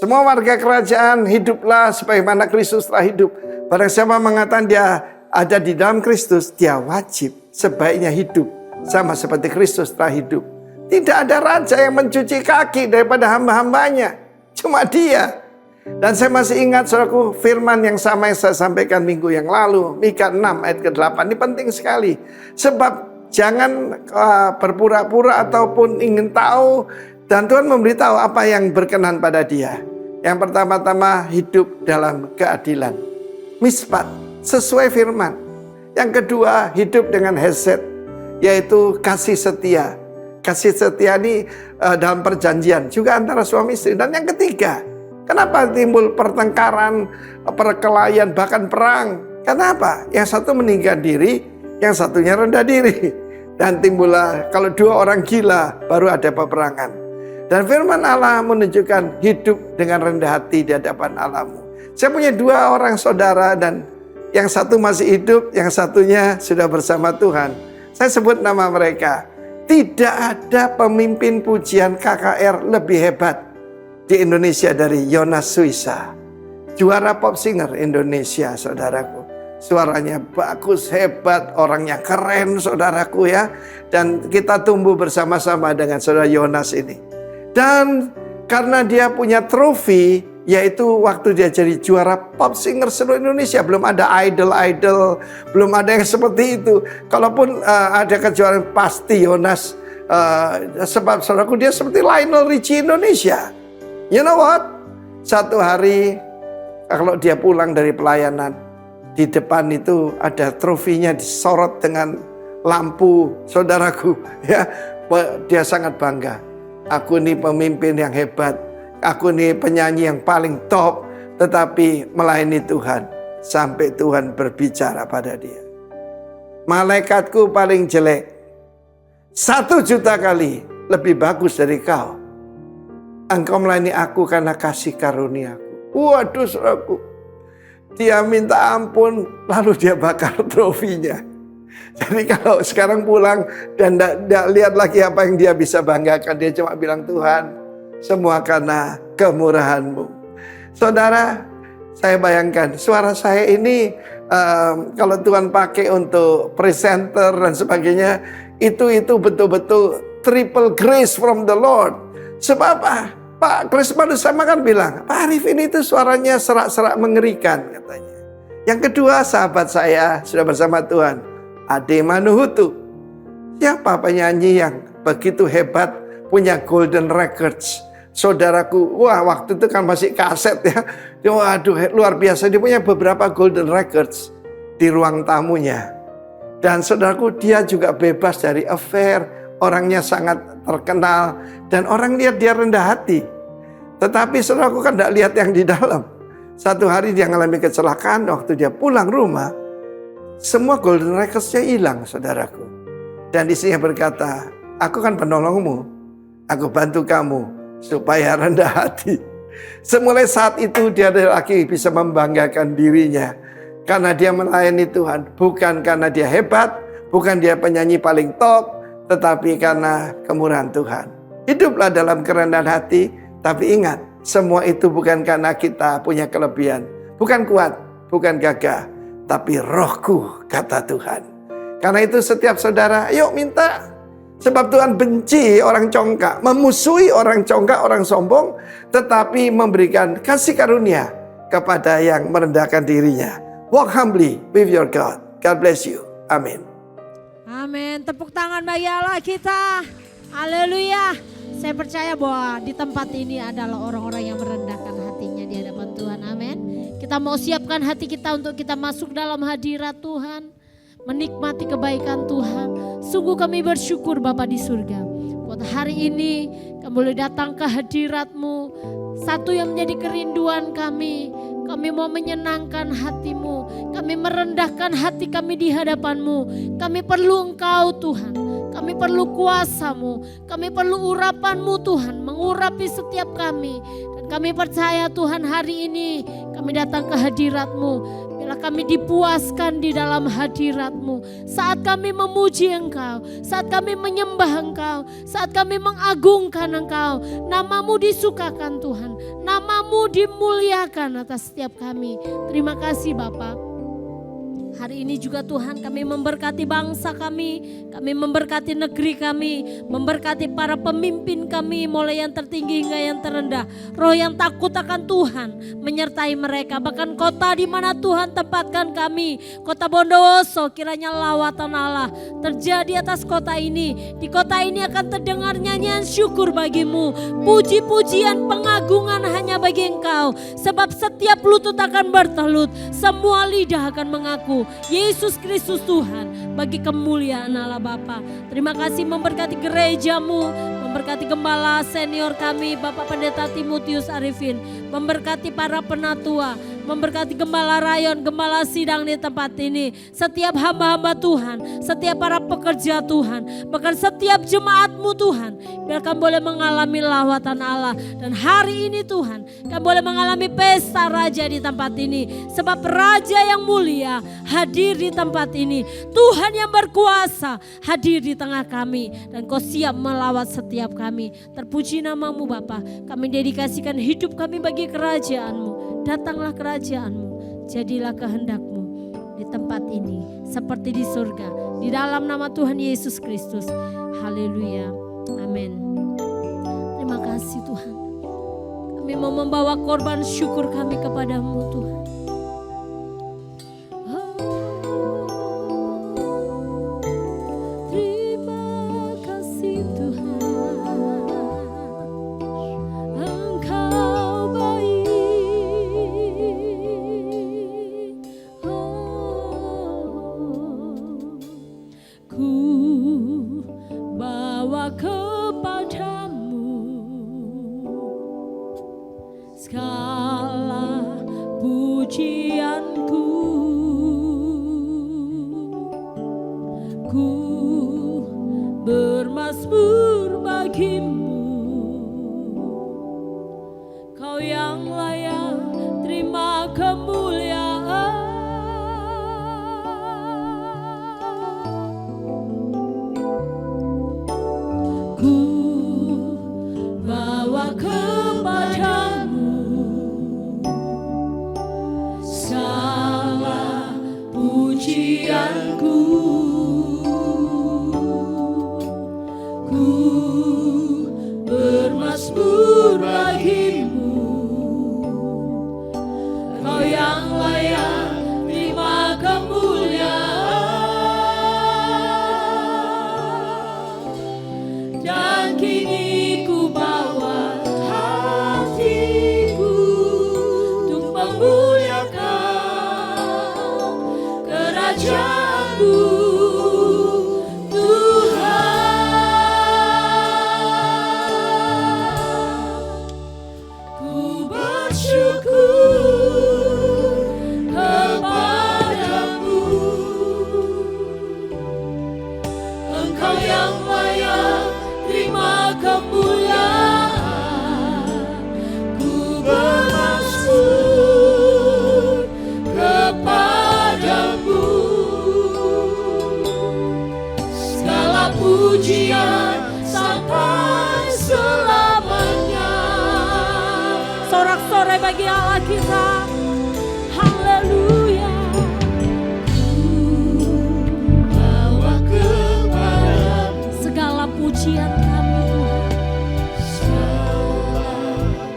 Semua warga kerajaan hiduplah sebagaimana Kristus telah hidup. Barang siapa mengatakan dia ada di dalam Kristus, dia wajib sebaiknya hidup sama seperti Kristus telah hidup. Tidak ada raja yang mencuci kaki daripada hamba-hambanya. Cuma dia. Dan saya masih ingat saudaraku firman yang sama yang saya sampaikan minggu yang lalu. Mika 6 ayat ke-8. Ini penting sekali. Sebab jangan berpura-pura ataupun ingin tahu. Dan Tuhan memberitahu apa yang berkenan pada dia. Yang pertama-tama hidup dalam keadilan. Mispat, sesuai firman. Yang kedua hidup dengan hesed, yaitu kasih setia. Kasih setia ini dalam perjanjian juga antara suami istri. Dan yang ketiga, kenapa timbul pertengkaran, perkelahian, bahkan perang? Kenapa? Yang satu meninggikan diri, yang satunya rendah diri. Dan timbullah kalau dua orang gila baru ada peperangan. Dan firman Allah menunjukkan hidup dengan rendah hati di hadapan Allahmu. Saya punya dua orang saudara dan yang satu masih hidup, yang satunya sudah bersama Tuhan. Saya sebut nama mereka. Tidak ada pemimpin pujian KKR lebih hebat di Indonesia dari Yonas Suisa. Juara pop singer Indonesia, saudaraku. Suaranya bagus, hebat, orangnya keren, saudaraku ya. Dan kita tumbuh bersama-sama dengan saudara Yonas ini. Dan karena dia punya trofi, yaitu waktu dia jadi juara pop singer seluruh Indonesia. Belum ada idol, belum ada yang seperti itu. Kalaupun ada kejuaraan pasti Yonas. Sebab saudaraku dia seperti Lionel Richie Indonesia. You know what? Satu hari kalau dia pulang dari pelayanan, di depan itu ada trofinya disorot dengan lampu, saudaraku. Ya, dia sangat bangga. Aku ini pemimpin yang hebat. Aku ini penyanyi yang paling top, tetapi melayani Tuhan sampai Tuhan berbicara pada dia. Malaikatku paling jelek 1 juta kali lebih bagus dari kau. Engkau melayani aku karena kasih karuniaku. Waduh saudaraku, dia minta ampun lalu dia bakar trofinya. Jadi kalau sekarang pulang dan tidak lihat lagi apa yang dia bisa banggakan, dia cuma bilang Tuhan, semua karena kemurahan-Mu. Saudara, saya bayangkan suara saya ini kalau Tuhan pakai untuk presenter dan sebagainya, itu betul-betul triple grace from the Lord. Sebab apa? Pak Chris baru sama kan bilang, Pak Arif ini tuh suaranya serak-serak mengerikan katanya. Yang kedua, sahabat saya sudah bersama Tuhan, Ade Manuhutu. Siapa penyanyi yang begitu hebat, punya golden records? Saudaraku, wah waktu itu kan masih kaset ya. Waduh luar biasa, dia punya beberapa golden records di ruang tamunya. Dan saudaraku, dia juga bebas dari affair, orangnya sangat terkenal. Dan orang lihat dia rendah hati. Tetapi saudaraku kan tidak lihat yang di dalam. Satu hari dia mengalami kecelakaan, waktu dia pulang rumah, semua golden records-nya hilang, saudaraku. Dan istrinya berkata, aku kan penolongmu, aku bantu kamu supaya rendah hati. Semulai saat itu dia lagi bisa membanggakan dirinya. Karena dia melayani Tuhan, bukan karena dia hebat, bukan dia penyanyi paling top, tetapi karena kemurahan Tuhan. Hiduplah dalam kerendahan hati, tapi ingat, semua itu bukan karena kita punya kelebihan. Bukan kuat, bukan gagah, tapi rohku, kata Tuhan. Karena itu setiap saudara, yuk minta. Sebab Tuhan benci orang congkak, memusuhi orang congkak, orang sombong, tetapi memberikan kasih karunia kepada yang merendahkan dirinya. Walk humbly with your God. God bless you. Amin. Amin. Tepuk tangan bagi Allah kita. Haleluya. Saya percaya bahwa di tempat ini adalah orang-orang yang merendahkan hatinya di hadapan Tuhan. Amin. Kita mau siapkan hati kita untuk kita masuk dalam hadirat Tuhan. Menikmati kebaikan Tuhan. Sungguh kami bersyukur Bapa di surga. Buat hari ini kami boleh datang ke hadirat-Mu. Satu yang menjadi kerinduan kami. Kami mau menyenangkan hati-Mu. Kami merendahkan hati kami di hadapan-Mu. Kami perlu Engkau Tuhan. Kami perlu kuasa-Mu. Kami perlu urapan-Mu Tuhan. Mengurapi setiap kami. Dan kami percaya Tuhan hari ini kami datang ke hadirat-Mu. Biarlah kami dipuaskan di dalam hadirat-Mu. Saat kami memuji Engkau. Saat kami menyembah Engkau. Saat kami mengagungkan Engkau. Nama-Mu disukakan Tuhan. Namamu dimuliakan atas setiap kami. Terima kasih Bapa. Hari ini juga Tuhan kami memberkati bangsa kami memberkati negeri kami, memberkati para pemimpin kami mulai yang tertinggi hingga yang terendah. Roh yang takut akan Tuhan menyertai mereka, bahkan kota di mana Tuhan tempatkan kami, kota Bondowoso, kiranya lawatan Allah terjadi atas kota ini. Di kota ini akan terdengar nyanyian syukur bagimu, puji-pujian pengagungan hanya bagi Engkau, sebab setiap lutut akan bertelut, semua lidah akan mengaku Yesus Kristus Tuhan, bagi kemuliaan Allah Bapa. Terima kasih memberkati gerejamu, memberkati gembala senior kami Bapak Pendeta Timotius Arifin, memberkati para penatua, memberkati gembala rayon, gembala sidang di tempat ini, setiap hamba-hamba Tuhan, setiap para pekerja Tuhan, bahkan setiap jemaatmu Tuhan, biar kami boleh mengalami lawatan Allah. Dan hari ini Tuhan, kami boleh mengalami pesta raja di tempat ini, sebab raja yang mulia hadir di tempat ini, Tuhan yang berkuasa hadir di tengah kami, dan Kau siap melawat setiap kami. Terpuji namamu Bapa, kami dedikasikan hidup kami bagi kerajaan-Mu. Datanglah kerajaan-Mu, jadilah kehendak-Mu di tempat ini seperti di surga, di dalam nama Tuhan Yesus Kristus. Haleluya, amin. Terima kasih Tuhan, kami mau membawa korban syukur kami kepadamu Tuhan. Bagi Allah kita, haleluya. Bawa kepadamu segala pujian kami Tuhan, segala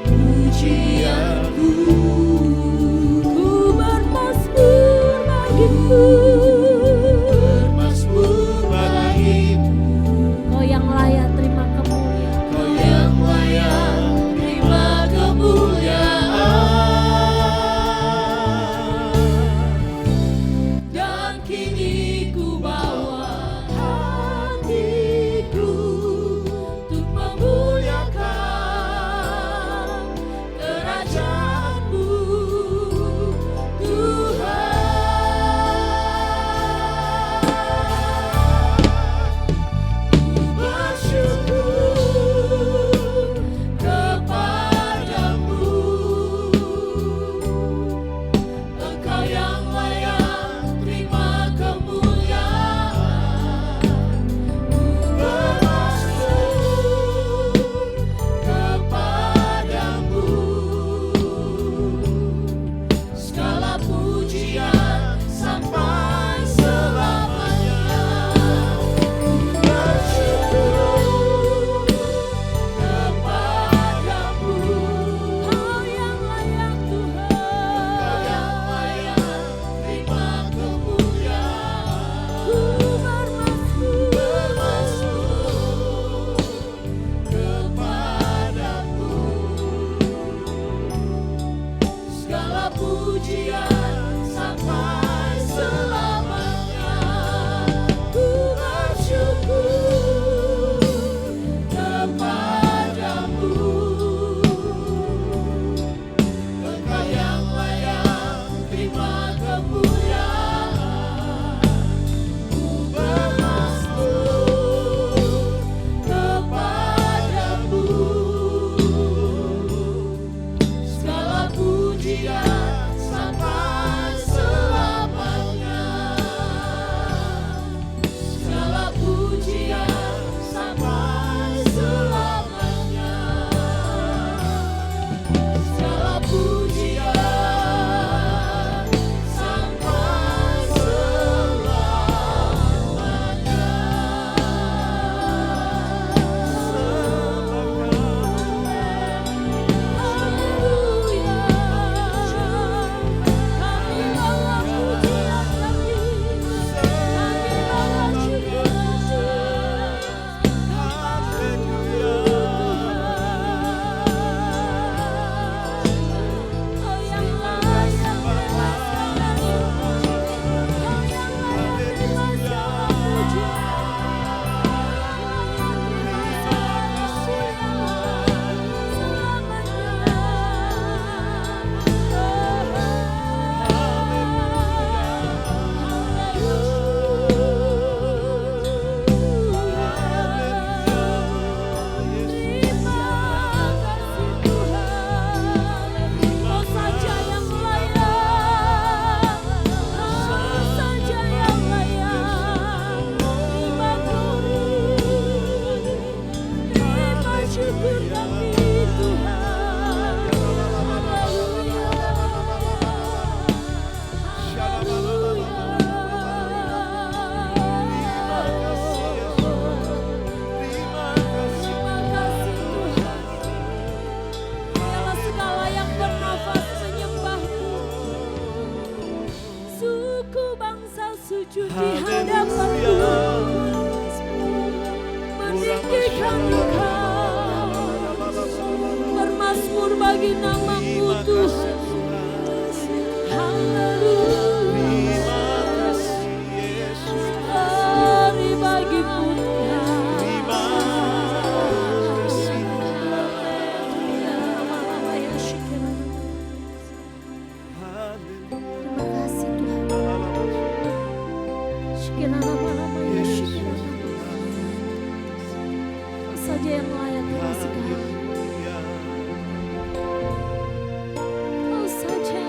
pujianku, ku bermasmur bagimu, bermasmur bagimu. Kau yang layak terima kemuliaan, Kau yang layak terima kemuliaan. tinggikan Engkau, bermasmur bagi nama-Mu Tuhan. Haleluya, hari bagi-Mu saja yang layak kita segala. Kau saja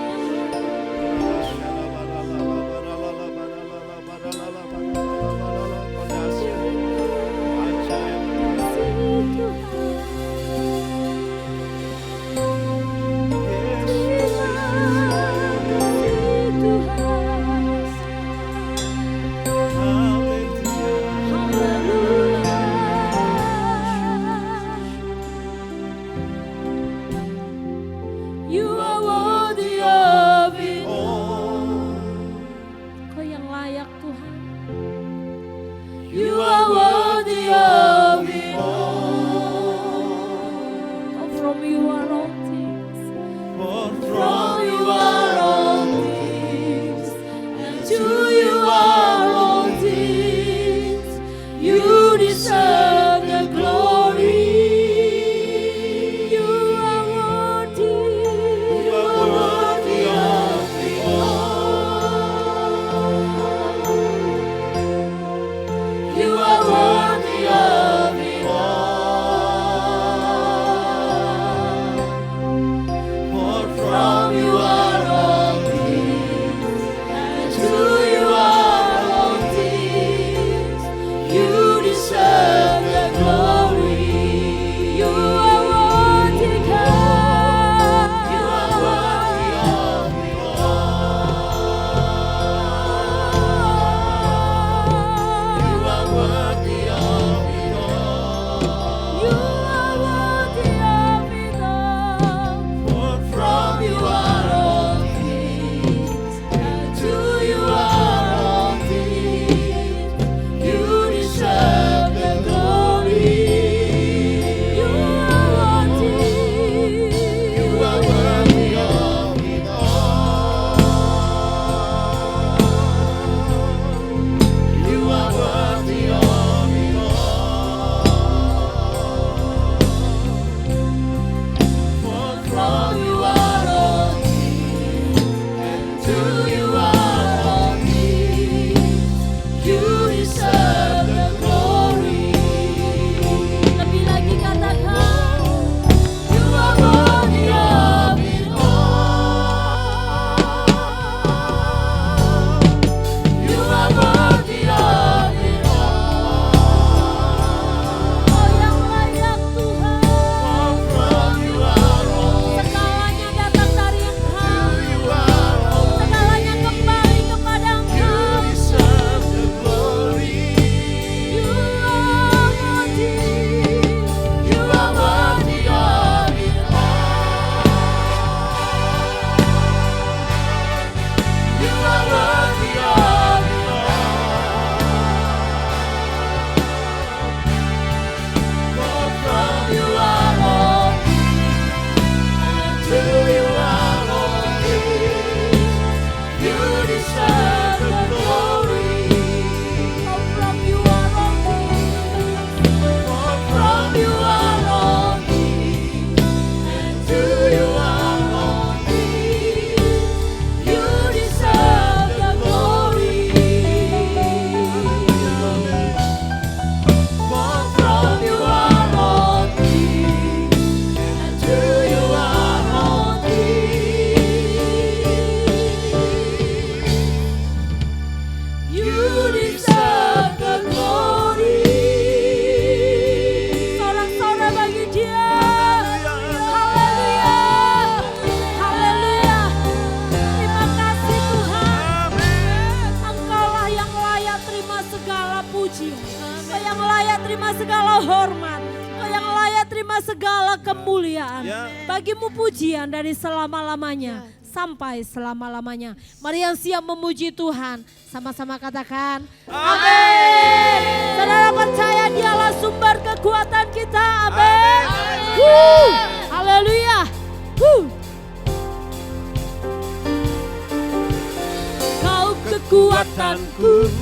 Bagimu pujian dari selama-lamanya sampai selama-lamanya. Mari yang siap memuji Tuhan, sama-sama katakan amin. Saudara percaya Dialah sumber kekuatan kita, amin. Haleluya. Kau kekuatanku,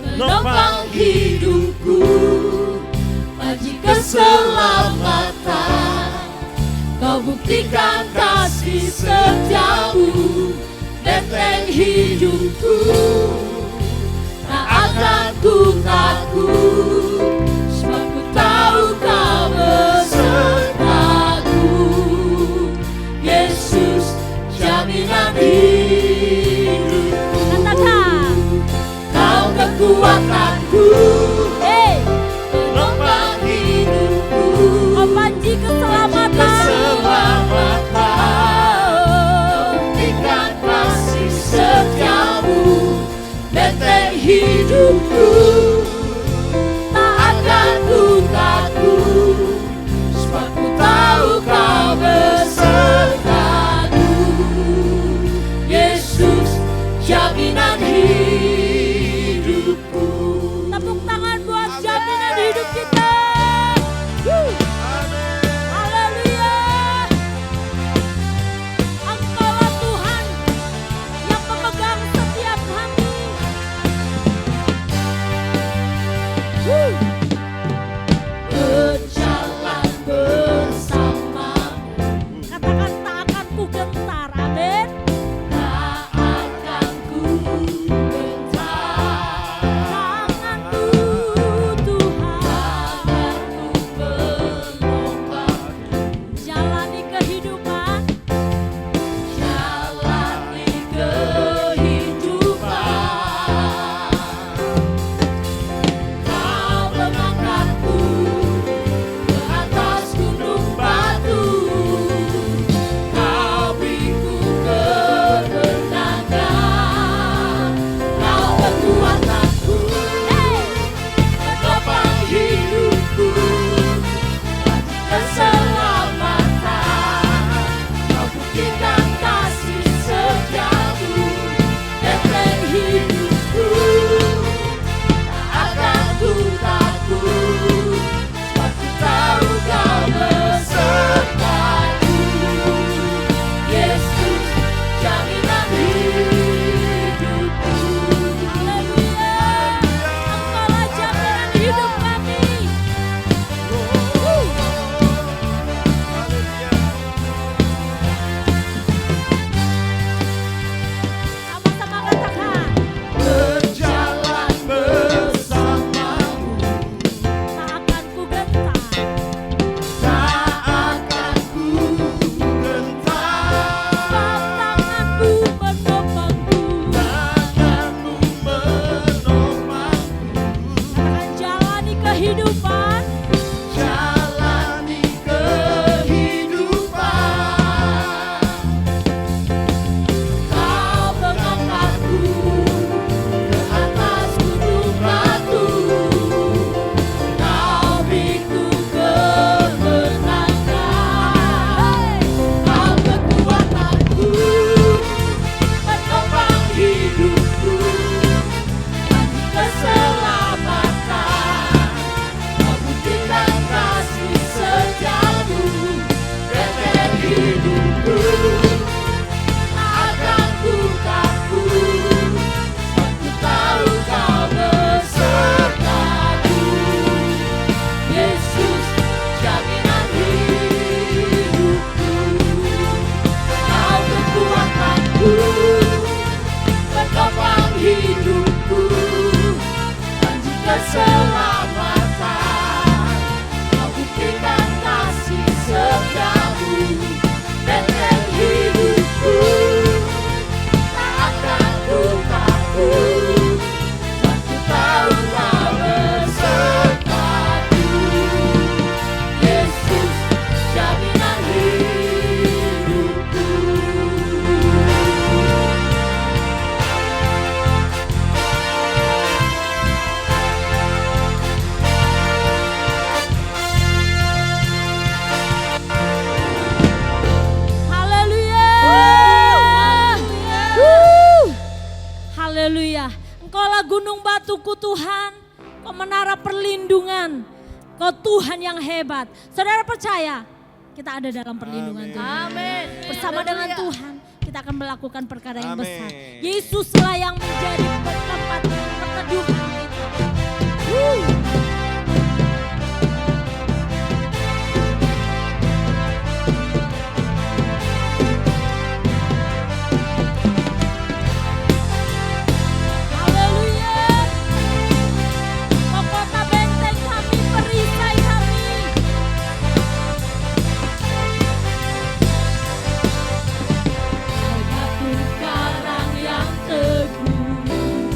menopang hidupku, bagi keselamatan. Kau buktikan kasih setiamu, benteng hidupku. Tak akan ku takut, sebab ku tahu kau besertaku. Yesus, jaminan hidupku. Katakan, kau kekuatanku, penopang hidupku, oh panji keselamatan. Buktikan kasih setiamu, benteng hidupku. Tak akan ku takut, sebab ku tahu kau besertaku. Yesus, jaminan hidupku. Tepuk tangan buat jaminan hidup kita. Haleluya. Engkaulah Tuhan yang memegang setiap hati. Berjalan bersamamu. Katakan tak akan ku gentar, amin. Tak akan ku gentar. Tanganmu Tuhan, tanganmu menopangku. Jalani kehidupan, jalani kehidupan. Kau mengangkatku ke atas gunung batu. Kau beriku kemenangan. Kau kekuatanku, penopang hidupku, bagi keselamatan. Kau buktikan kasih setiamu, benteng hidupku. Tak akan ku takut, sebab ku tahu kau besertaku. Yesus, jaminan hidupku. Haleluya. Engkaulah jaminan hidup kami. Sama-sama katakan, berjalan bersamamu. Tak akan ku gentar. Tak akan ku gentar. Tanganmu menopangku. Tanganmu menopangku. Katakan, jalani kehidupan. Jalani kehidupan. Kau mengangkatku ke atas gunung batu. Kau beriku kemenangan. Kau kekuatanku, penopang hidupku, bagi keselamatan. Kau buktikan kasih setiamu, benteng hidupku. Tak akan ku takut, sebab ku tahu kau besertaku. Yesus, jaminan hidupku. Kau kekuatanku, penopang hidupku, janji keselamatan. Kau buktikan kasih setiamu, benteng hidupku. Tak akan ku takut, sebab ku tahu kau besertaku. gunung batuku Tuhan, Kau menara perlindungan, Kau Tuhan yang hebat. Saudara percaya, kita ada dalam perlindungan Tuhan. Amin. Bersama dengan Haleluya. Tuhan, kita akan melakukan perkara yang Amin. besar. Yesuslah yang menjadi tempat perteduhan kita. Haleluya. Mahkota benteng kami, perisai kami. Batu karang yang teguh,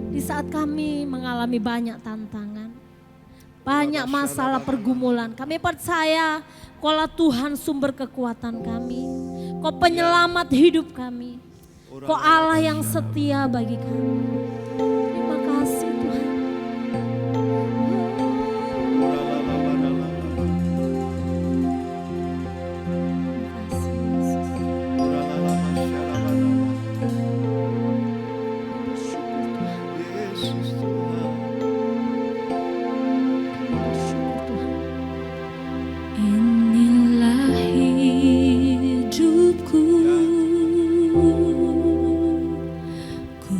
Di saat kami mengalami banyak tantangan, banyak masalah pergumulan, kami percaya Kaulah Tuhan sumber kekuatan kami. Kau penyelamat hidup kami. Kau Allah yang setia bagi kami. Terima kasih Tuhan. Inilah hidupku, ku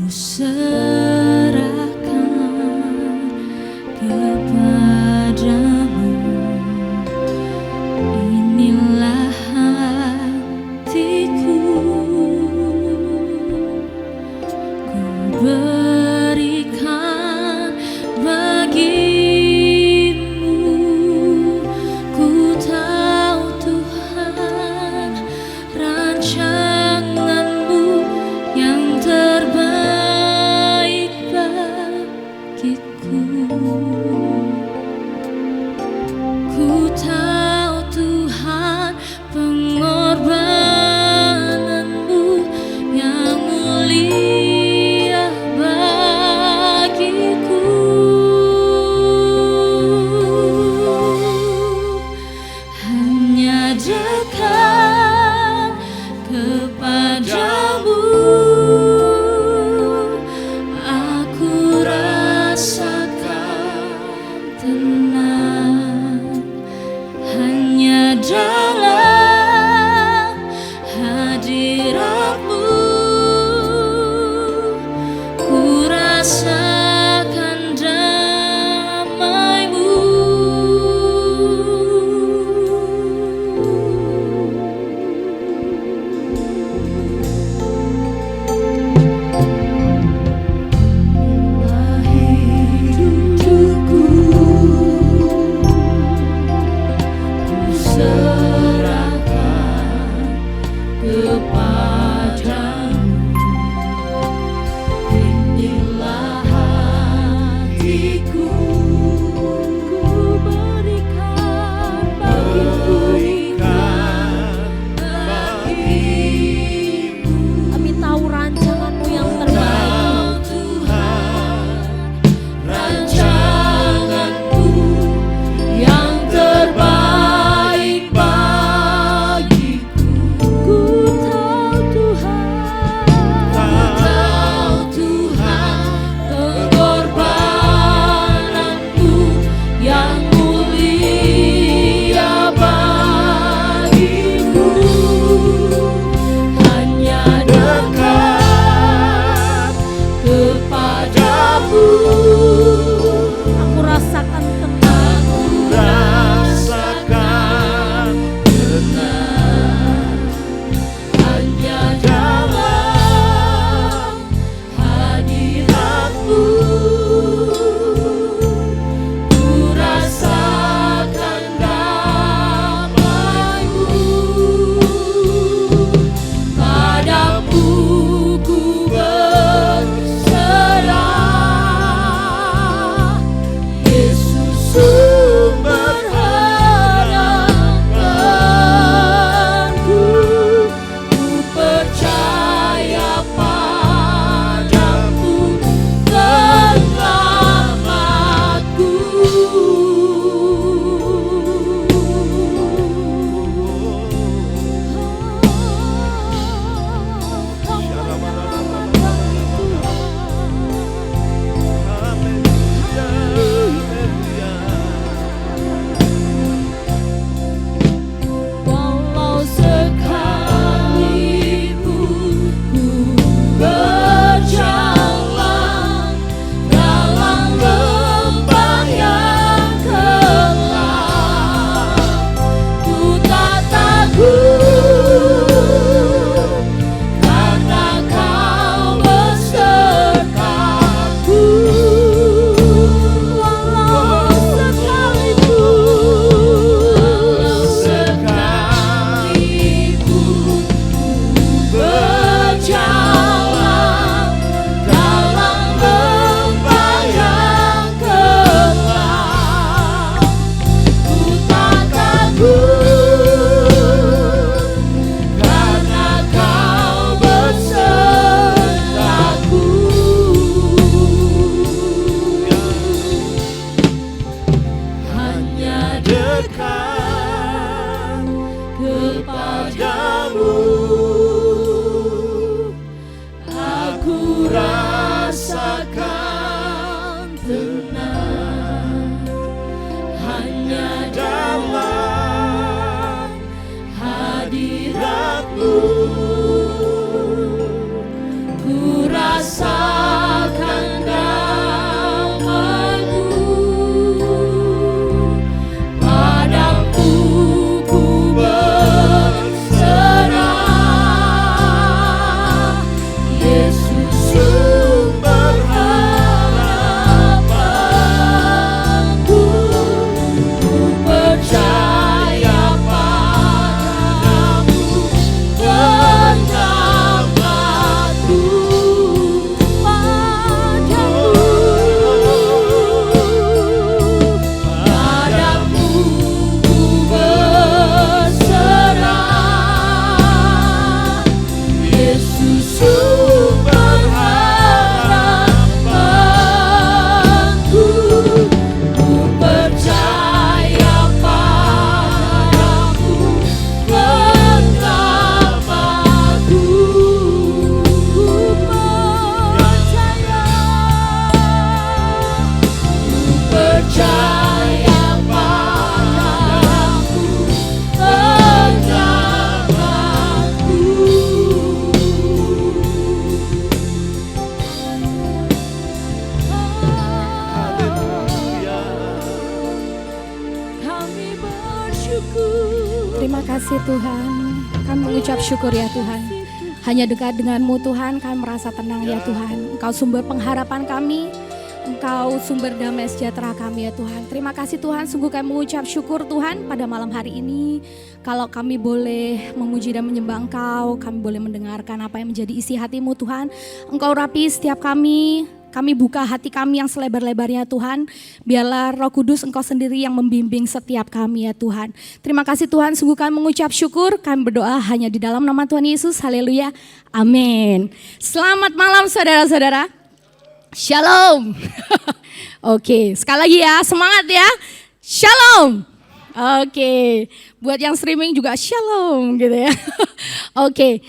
Terima kasih Tuhan, kami mengucap syukur ya Tuhan. Hanya dekat denganmu Tuhan, kami merasa tenang ya Tuhan. Engkau sumber pengharapan kami, Engkau sumber damai sejahtera kami ya Tuhan. Terima kasih Tuhan, sungguh kami mengucap syukur Tuhan pada malam hari ini. Kalau kami boleh memuji dan menyembah Engkau, kami boleh mendengarkan apa yang menjadi isi hatimu Tuhan. Engkau rapi setiap kami buka hati kami yang selebar-lebarnya Tuhan. Biarlah Roh Kudus Engkau sendiri yang membimbing setiap kami ya Tuhan. Terima kasih Tuhan, sungguh kami mengucap syukur. Kami berdoa hanya di dalam nama Tuhan Yesus. Haleluya. Amin. Selamat malam saudara-saudara. Shalom. Oke, sekali lagi ya, semangat ya. Shalom. Oke, buat yang streaming juga shalom gitu ya. Oke,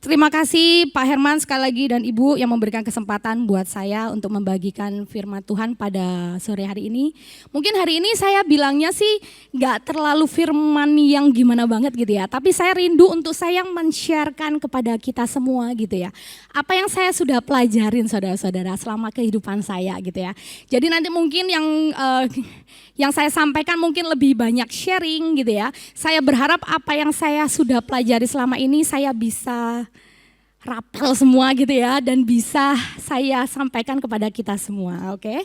terima kasih Pak Herman sekali lagi dan Ibu yang memberikan kesempatan buat saya untuk membagikan firman Tuhan pada sore hari ini. Mungkin hari ini saya bilangnya sih gak terlalu firman yang gimana banget gitu ya. Tapi saya rindu untuk saya men-sharekan kepada kita semua gitu ya. Apa yang saya sudah pelajarin saudara-saudara selama kehidupan saya gitu ya. Jadi nanti mungkin yang saya sampaikan mungkin lebih banyak sharing gitu ya. Saya berharap apa yang saya sudah pelajari selama ini saya bisa rapel semua gitu ya dan bisa saya sampaikan kepada kita semua, oke?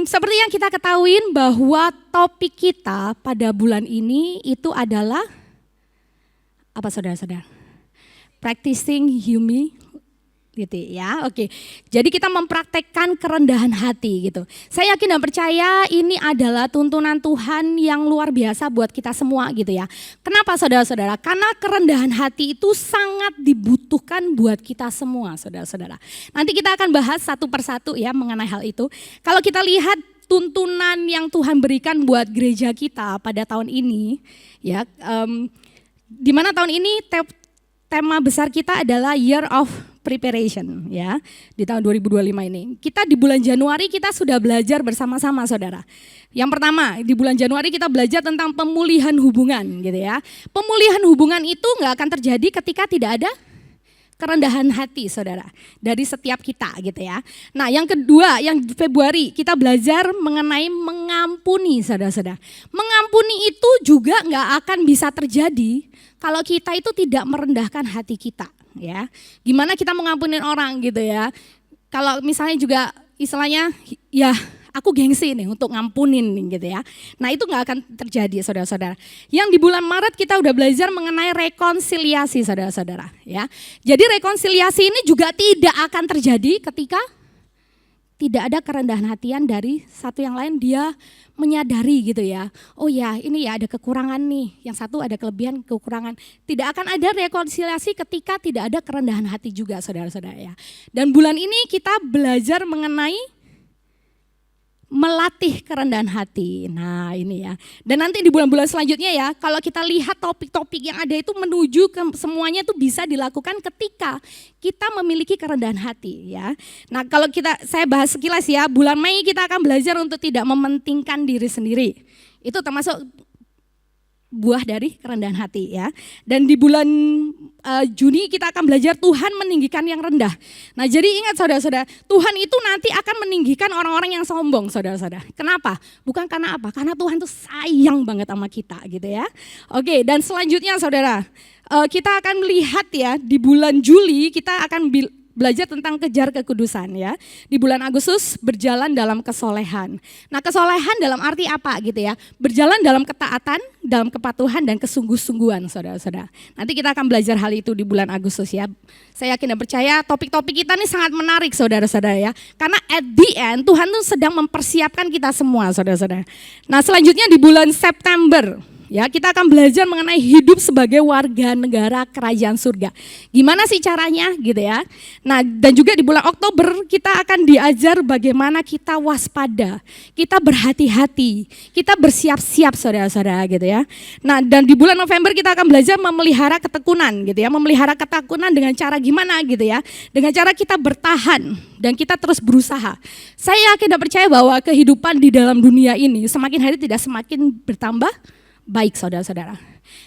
Seperti yang kita ketahui bahwa topik kita pada bulan ini itu adalah apa saudara-saudara? Practicing humility. Gitu ya, oke. Jadi kita mempraktekkan kerendahan hati gitu. Saya yakin dan percaya ini adalah tuntunan Tuhan yang luar biasa buat kita semua gitu ya. Kenapa saudara-saudara? Karena kerendahan hati itu sangat dibutuhkan buat kita semua saudara-saudara. Nanti kita akan bahas satu persatu ya mengenai hal itu. Kalau kita lihat tuntunan yang Tuhan berikan buat gereja kita pada tahun ini ya, di mana tahun ini tema besar kita adalah Year of Preparation ya di tahun 2025 ini. Kita di bulan Januari kita sudah belajar bersama-sama saudara. Yang pertama di bulan Januari kita belajar tentang pemulihan hubungan gitu ya. Pemulihan hubungan itu nggak akan terjadi ketika tidak ada kerendahan hati saudara dari setiap kita gitu ya. Nah yang kedua yang Februari kita belajar mengenai mengampuni saudara-saudara. Mengampuni itu juga nggak akan bisa terjadi kalau kita itu tidak merendahkan hati kita. Ya, gimana kita mengampunin orang gitu ya. Kalau misalnya juga istilahnya ya aku gengsi nih untuk ngampunin nih gitu ya. Nah itu gak akan terjadi saudara-saudara. Yang di bulan Maret kita udah belajar mengenai rekonsiliasi saudara-saudara ya. Jadi rekonsiliasi ini juga tidak akan terjadi ketika tidak ada kerendahan hatian dari satu yang lain, dia menyadari gitu ya. Oh ya ini ya ada kekurangan nih, yang satu ada kelebihan kekurangan. Tidak akan ada rekonsiliasi ketika tidak ada kerendahan hati juga saudara-saudara ya. Dan bulan ini kita belajar mengenai melatih kerendahan hati. Nah ini ya. Dan nanti di bulan-bulan selanjutnya ya, kalau kita lihat topik-topik yang ada itu menuju ke semuanya itu bisa dilakukan ketika kita memiliki kerendahan hati ya. Nah kalau saya bahas sekilas ya, bulan Mei kita akan belajar untuk tidak mementingkan diri sendiri. Itu termasuk buah dari kerendahan hati ya. Dan di bulan Juni kita akan belajar Tuhan meninggikan yang rendah. Nah jadi ingat saudara-saudara, Tuhan itu nanti akan meninggikan orang-orang yang sombong saudara-saudara. Kenapa? Bukan karena apa? Karena Tuhan tuh sayang banget sama kita gitu ya. Oke, dan selanjutnya saudara, kita akan melihat ya di bulan Juli kita akan belajar tentang kejar kekudusan ya. Di bulan Agustus berjalan dalam kesolehan. Nah kesolehan dalam arti apa gitu ya. Berjalan dalam ketaatan, dalam kepatuhan dan kesungguh-sungguhan saudara-saudara. Nanti kita akan belajar hal itu di bulan Agustus ya. Saya yakin dan percaya topik-topik kita ini sangat menarik saudara-saudara ya. Karena at the end Tuhan tuh sedang mempersiapkan kita semua saudara-saudara. Nah selanjutnya di bulan September. Ya, kita akan belajar mengenai hidup sebagai warga negara kerajaan surga. Gimana sih caranya gitu ya. Nah dan juga di bulan Oktober kita akan diajar bagaimana kita waspada, kita berhati-hati, kita bersiap-siap saudara-saudara gitu ya. Nah dan di bulan November kita akan belajar memelihara ketekunan gitu ya. Memelihara ketekunan dengan cara gimana gitu ya. Dengan cara kita bertahan dan kita terus berusaha. Saya yakin dan percaya bahwa kehidupan di dalam dunia ini semakin hari tidak semakin bertambah baik saudara-saudara.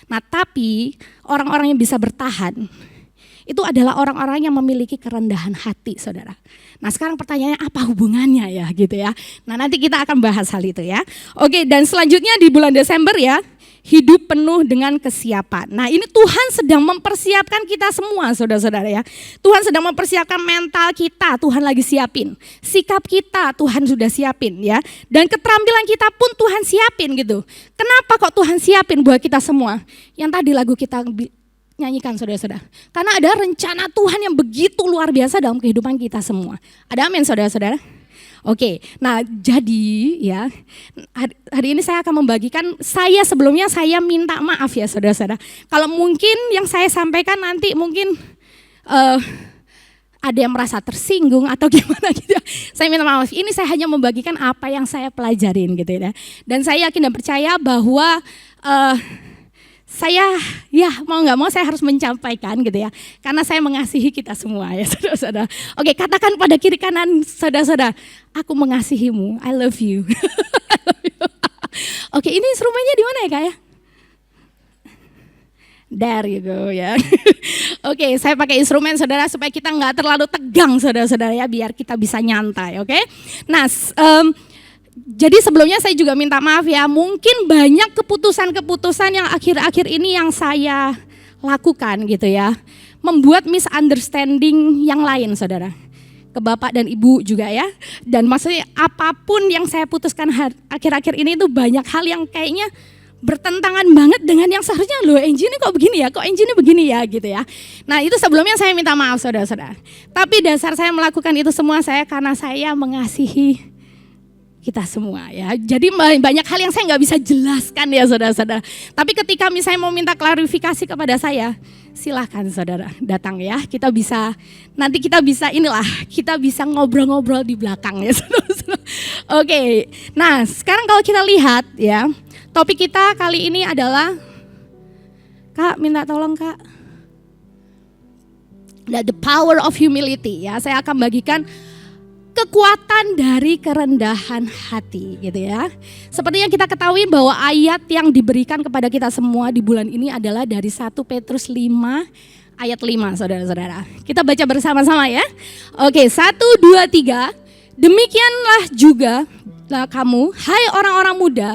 Nah tapi orang-orang yang bisa bertahan itu adalah orang-orang yang memiliki kerendahan hati, saudara. Nah sekarang pertanyaannya apa hubungannya ya gitu ya. Nah nanti kita akan bahas hal itu ya. Oke, dan selanjutnya di bulan Desember ya, hidup penuh dengan kesiapan. Nah ini Tuhan sedang mempersiapkan kita semua saudara-saudara ya. Tuhan sedang mempersiapkan mental kita, Tuhan lagi siapin. Sikap kita Tuhan sudah siapin ya. Dan keterampilan kita pun Tuhan siapin gitu. Kenapa kok Tuhan siapin buat kita semua? Yang tadi lagu kita nyanyikan saudara-saudara. Karena ada rencana Tuhan yang begitu luar biasa dalam kehidupan kita semua. Ada amin saudara-saudara? Oke, nah jadi ya hari ini saya akan membagikan, sebelumnya saya minta maaf ya saudara-saudara. Kalau mungkin yang saya sampaikan nanti mungkin ada yang merasa tersinggung atau gimana gitu ya. Saya minta maaf, ini saya hanya membagikan apa yang saya pelajarin gitu ya. Dan saya yakin dan percaya bahwa saya ya mau gak mau saya harus menyampaikan gitu ya. Karena saya mengasihi kita semua ya saudara-saudara. Oke, katakan pada kiri kanan saudara-saudara, aku mengasihimu, I love you. I love you. Oke, ini instrumennya di mana ya Kak ya? There you go ya. Oke, saya pakai instrumen saudara supaya kita gak terlalu tegang saudara-saudara ya. Biar kita bisa nyantai, oke. Nah, jadi sebelumnya saya juga minta maaf ya, mungkin banyak keputusan-keputusan yang akhir-akhir ini yang saya lakukan gitu ya, membuat misunderstanding yang lain saudara, ke bapak dan ibu juga ya. Dan maksudnya apapun yang saya putuskan akhir-akhir ini itu banyak hal yang kayaknya bertentangan banget dengan yang seharusnya, loh Angie ini kok begini ya, kok Angie ini begini ya gitu ya. Nah itu sebelumnya saya minta maaf saudara-saudara. Tapi dasar saya melakukan itu semua karena saya mengasihi kita semua ya. Jadi banyak hal yang saya nggak bisa jelaskan ya saudara-saudara. Tapi ketika misalnya mau minta klarifikasi kepada saya, silahkan saudara datang ya. Nanti kita bisa ngobrol-ngobrol di belakang ya saudara-saudara. Oke, nah sekarang kalau kita lihat ya, topik kita kali ini adalah, Kak minta tolong Kak, the power of humility ya. Saya akan bagikan kekuatan dari kerendahan hati gitu ya. Seperti yang kita ketahui bahwa ayat yang diberikan kepada kita semua di bulan ini adalah dari 1 Petrus 5 ayat 5 saudara-saudara. Kita baca bersama-sama ya. Oke, 1, 2, 3. Demikianlah juga kamu, hai orang-orang muda,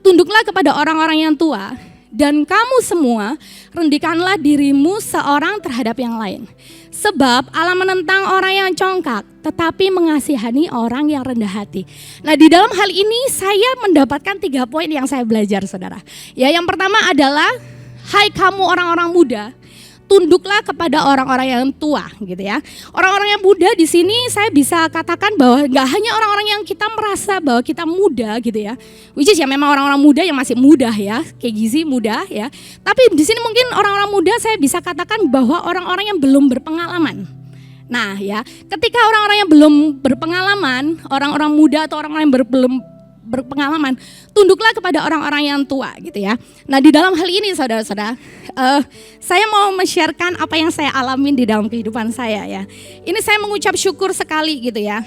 tunduklah kepada orang-orang yang tua. Dan kamu semua rendikanlah dirimu seorang terhadap yang lain. Sebab Allah menentang orang yang congkak, tetapi mengasihani orang yang rendah hati. Nah di dalam hal ini saya mendapatkan 3 poin yang saya belajar saudara. Ya yang pertama adalah, hai kamu orang-orang muda, tunduklah kepada orang-orang yang tua gitu ya. Orang-orang yang muda di sini saya bisa katakan bahwa nggak hanya orang-orang yang kita merasa bahwa kita muda gitu ya. Which is ya memang orang-orang muda yang masih muda ya, kayak Gizi muda ya. Tapi di sini mungkin orang-orang muda saya bisa katakan bahwa orang-orang yang belum berpengalaman. Nah ya, ketika orang-orang yang belum berpengalaman, orang-orang muda atau orang-orang yang belum berpengalaman, tunduklah kepada orang-orang yang tua gitu ya. Nah di dalam hal ini saudara-saudara, saya mau men-sharekan apa yang saya alamin di dalam kehidupan saya ya. Ini saya mengucap syukur sekali gitu ya.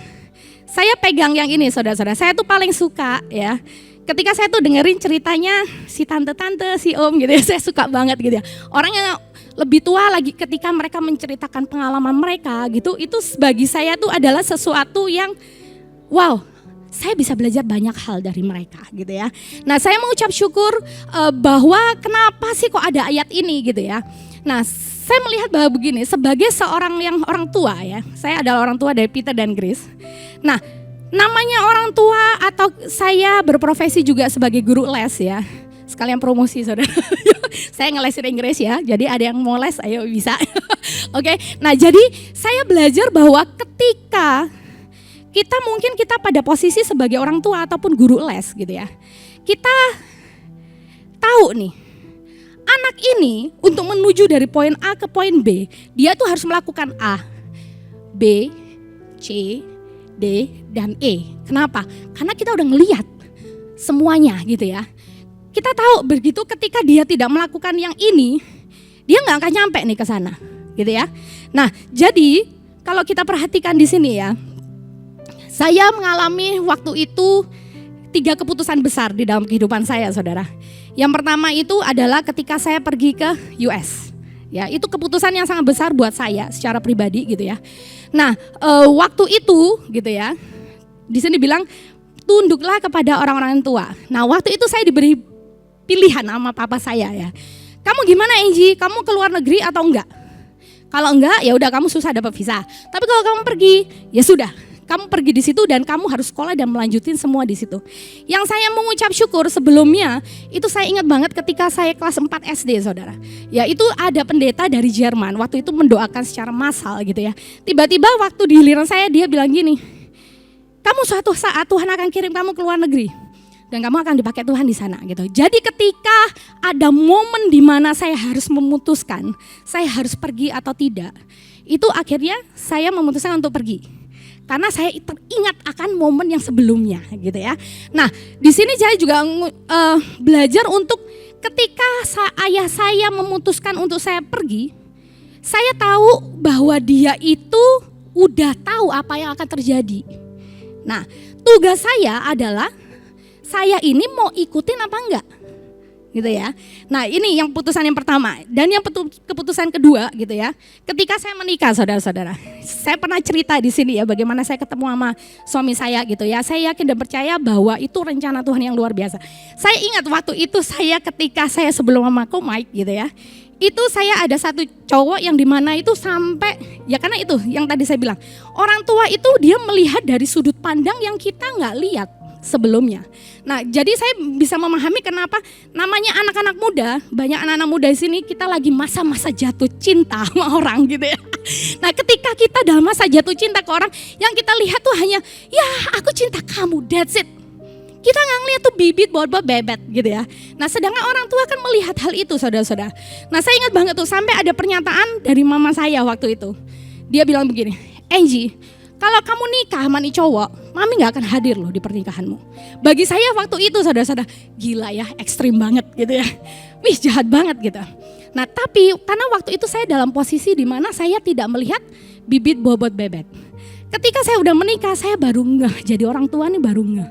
Saya pegang yang ini saudara-saudara, saya tuh paling suka ya. Ketika saya tuh dengerin ceritanya si tante-tante, si om gitu ya, saya suka banget gitu ya. Orang yang lebih tua lagi ketika mereka menceritakan pengalaman mereka gitu, itu bagi saya tuh adalah sesuatu yang wow, saya bisa belajar banyak hal dari mereka gitu ya. Nah saya mengucap syukur bahwa kenapa sih kok ada ayat ini gitu ya. Nah saya melihat bahwa begini, sebagai seorang yang orang tua ya, saya adalah orang tua dari Peter dan Grace. Nah namanya orang tua atau saya berprofesi juga sebagai guru les ya. Sekalian promosi saudara. Saya ngelesin Inggris ya, jadi ada yang mau les ayo bisa. Oke, nah jadi saya belajar bahwa ketika kita pada posisi sebagai orang tua ataupun guru les gitu ya. Kita tahu nih, anak ini untuk menuju dari poin A ke poin B, dia tuh harus melakukan A, B, C, D, dan E. Kenapa? Karena kita udah ngelihat semuanya gitu ya. Kita tahu begitu ketika dia tidak melakukan yang ini, dia nggak akan nyampe nih ke sana gitu ya. Nah jadi kalau kita perhatikan di sini ya, saya mengalami waktu itu 3 keputusan besar di dalam kehidupan saya saudara. Yang pertama itu adalah ketika saya pergi ke US Ya, itu keputusan yang sangat besar buat saya secara pribadi gitu ya. Nah, waktu itu gitu ya, di sini bilang tunduklah kepada orang-orang tua. Nah, waktu itu saya diberi pilihan sama papa saya ya. Kamu gimana Angie? Kamu ke luar negeri atau enggak? Kalau enggak, ya udah kamu susah dapat visa. Tapi kalau kamu pergi, ya sudah. Kamu pergi di situ dan kamu harus sekolah dan melanjutin semua di situ. Yang saya mengucap syukur sebelumnya, itu saya ingat banget ketika saya kelas 4 SD, saudara. Ya itu ada pendeta dari Jerman, waktu itu mendoakan secara massal gitu ya. Tiba-tiba waktu di giliran saya, dia bilang gini, kamu suatu saat Tuhan akan kirim kamu ke luar negeri. Dan kamu akan dipakai Tuhan di sana gitu. Jadi ketika ada momen di mana saya harus memutuskan, saya harus pergi atau tidak. Itu akhirnya saya memutuskan untuk pergi. Karena saya teringat akan momen yang sebelumnya gitu ya. Nah di sini saya juga belajar untuk ketika ayah saya memutuskan untuk saya pergi, saya tahu bahwa dia itu udah tahu apa yang akan terjadi. Nah tugas saya adalah saya ini mau ikutin apa enggak gitu ya. Nah ini yang putusan yang pertama. Dan yang keputusan kedua gitu ya. Ketika saya menikah saudara-saudara. Saya pernah cerita di sini ya bagaimana saya ketemu sama suami saya gitu ya. Saya yakin dan percaya bahwa itu rencana Tuhan yang luar biasa. Saya ingat waktu itu ketika saya sebelum sama Mike gitu ya. Itu saya ada satu cowok yang dimana itu sampai, ya karena itu yang tadi saya bilang. Orang tua itu dia melihat dari sudut pandang yang kita gak lihat sebelumnya. Nah, jadi saya bisa memahami kenapa namanya anak-anak muda, banyak anak-anak muda di sini kita lagi masa-masa jatuh cinta sama orang gitu ya. Nah, ketika kita dalam masa jatuh cinta ke orang, yang kita lihat tuh hanya, ya aku cinta kamu, that's it. Kita nggak ngeliat tuh bibit, bobot, bebet gitu ya. Nah, sedangkan orang tua kan melihat hal itu saudara-saudara. Nah, saya ingat banget tuh sampai ada pernyataan dari mama saya waktu itu. Dia bilang begini, Angie, kalau kamu nikah sama nih cowok, mami gak akan hadir loh di pernikahanmu. Bagi saya waktu itu saudara-saudara, gila ya, ekstrim banget gitu ya. Wih jahat banget gitu. Nah tapi karena waktu itu saya dalam posisi di mana saya tidak melihat bibit bobot bebet. Ketika saya udah menikah, saya baru ngeh, jadi orang tua nih baru ngeh.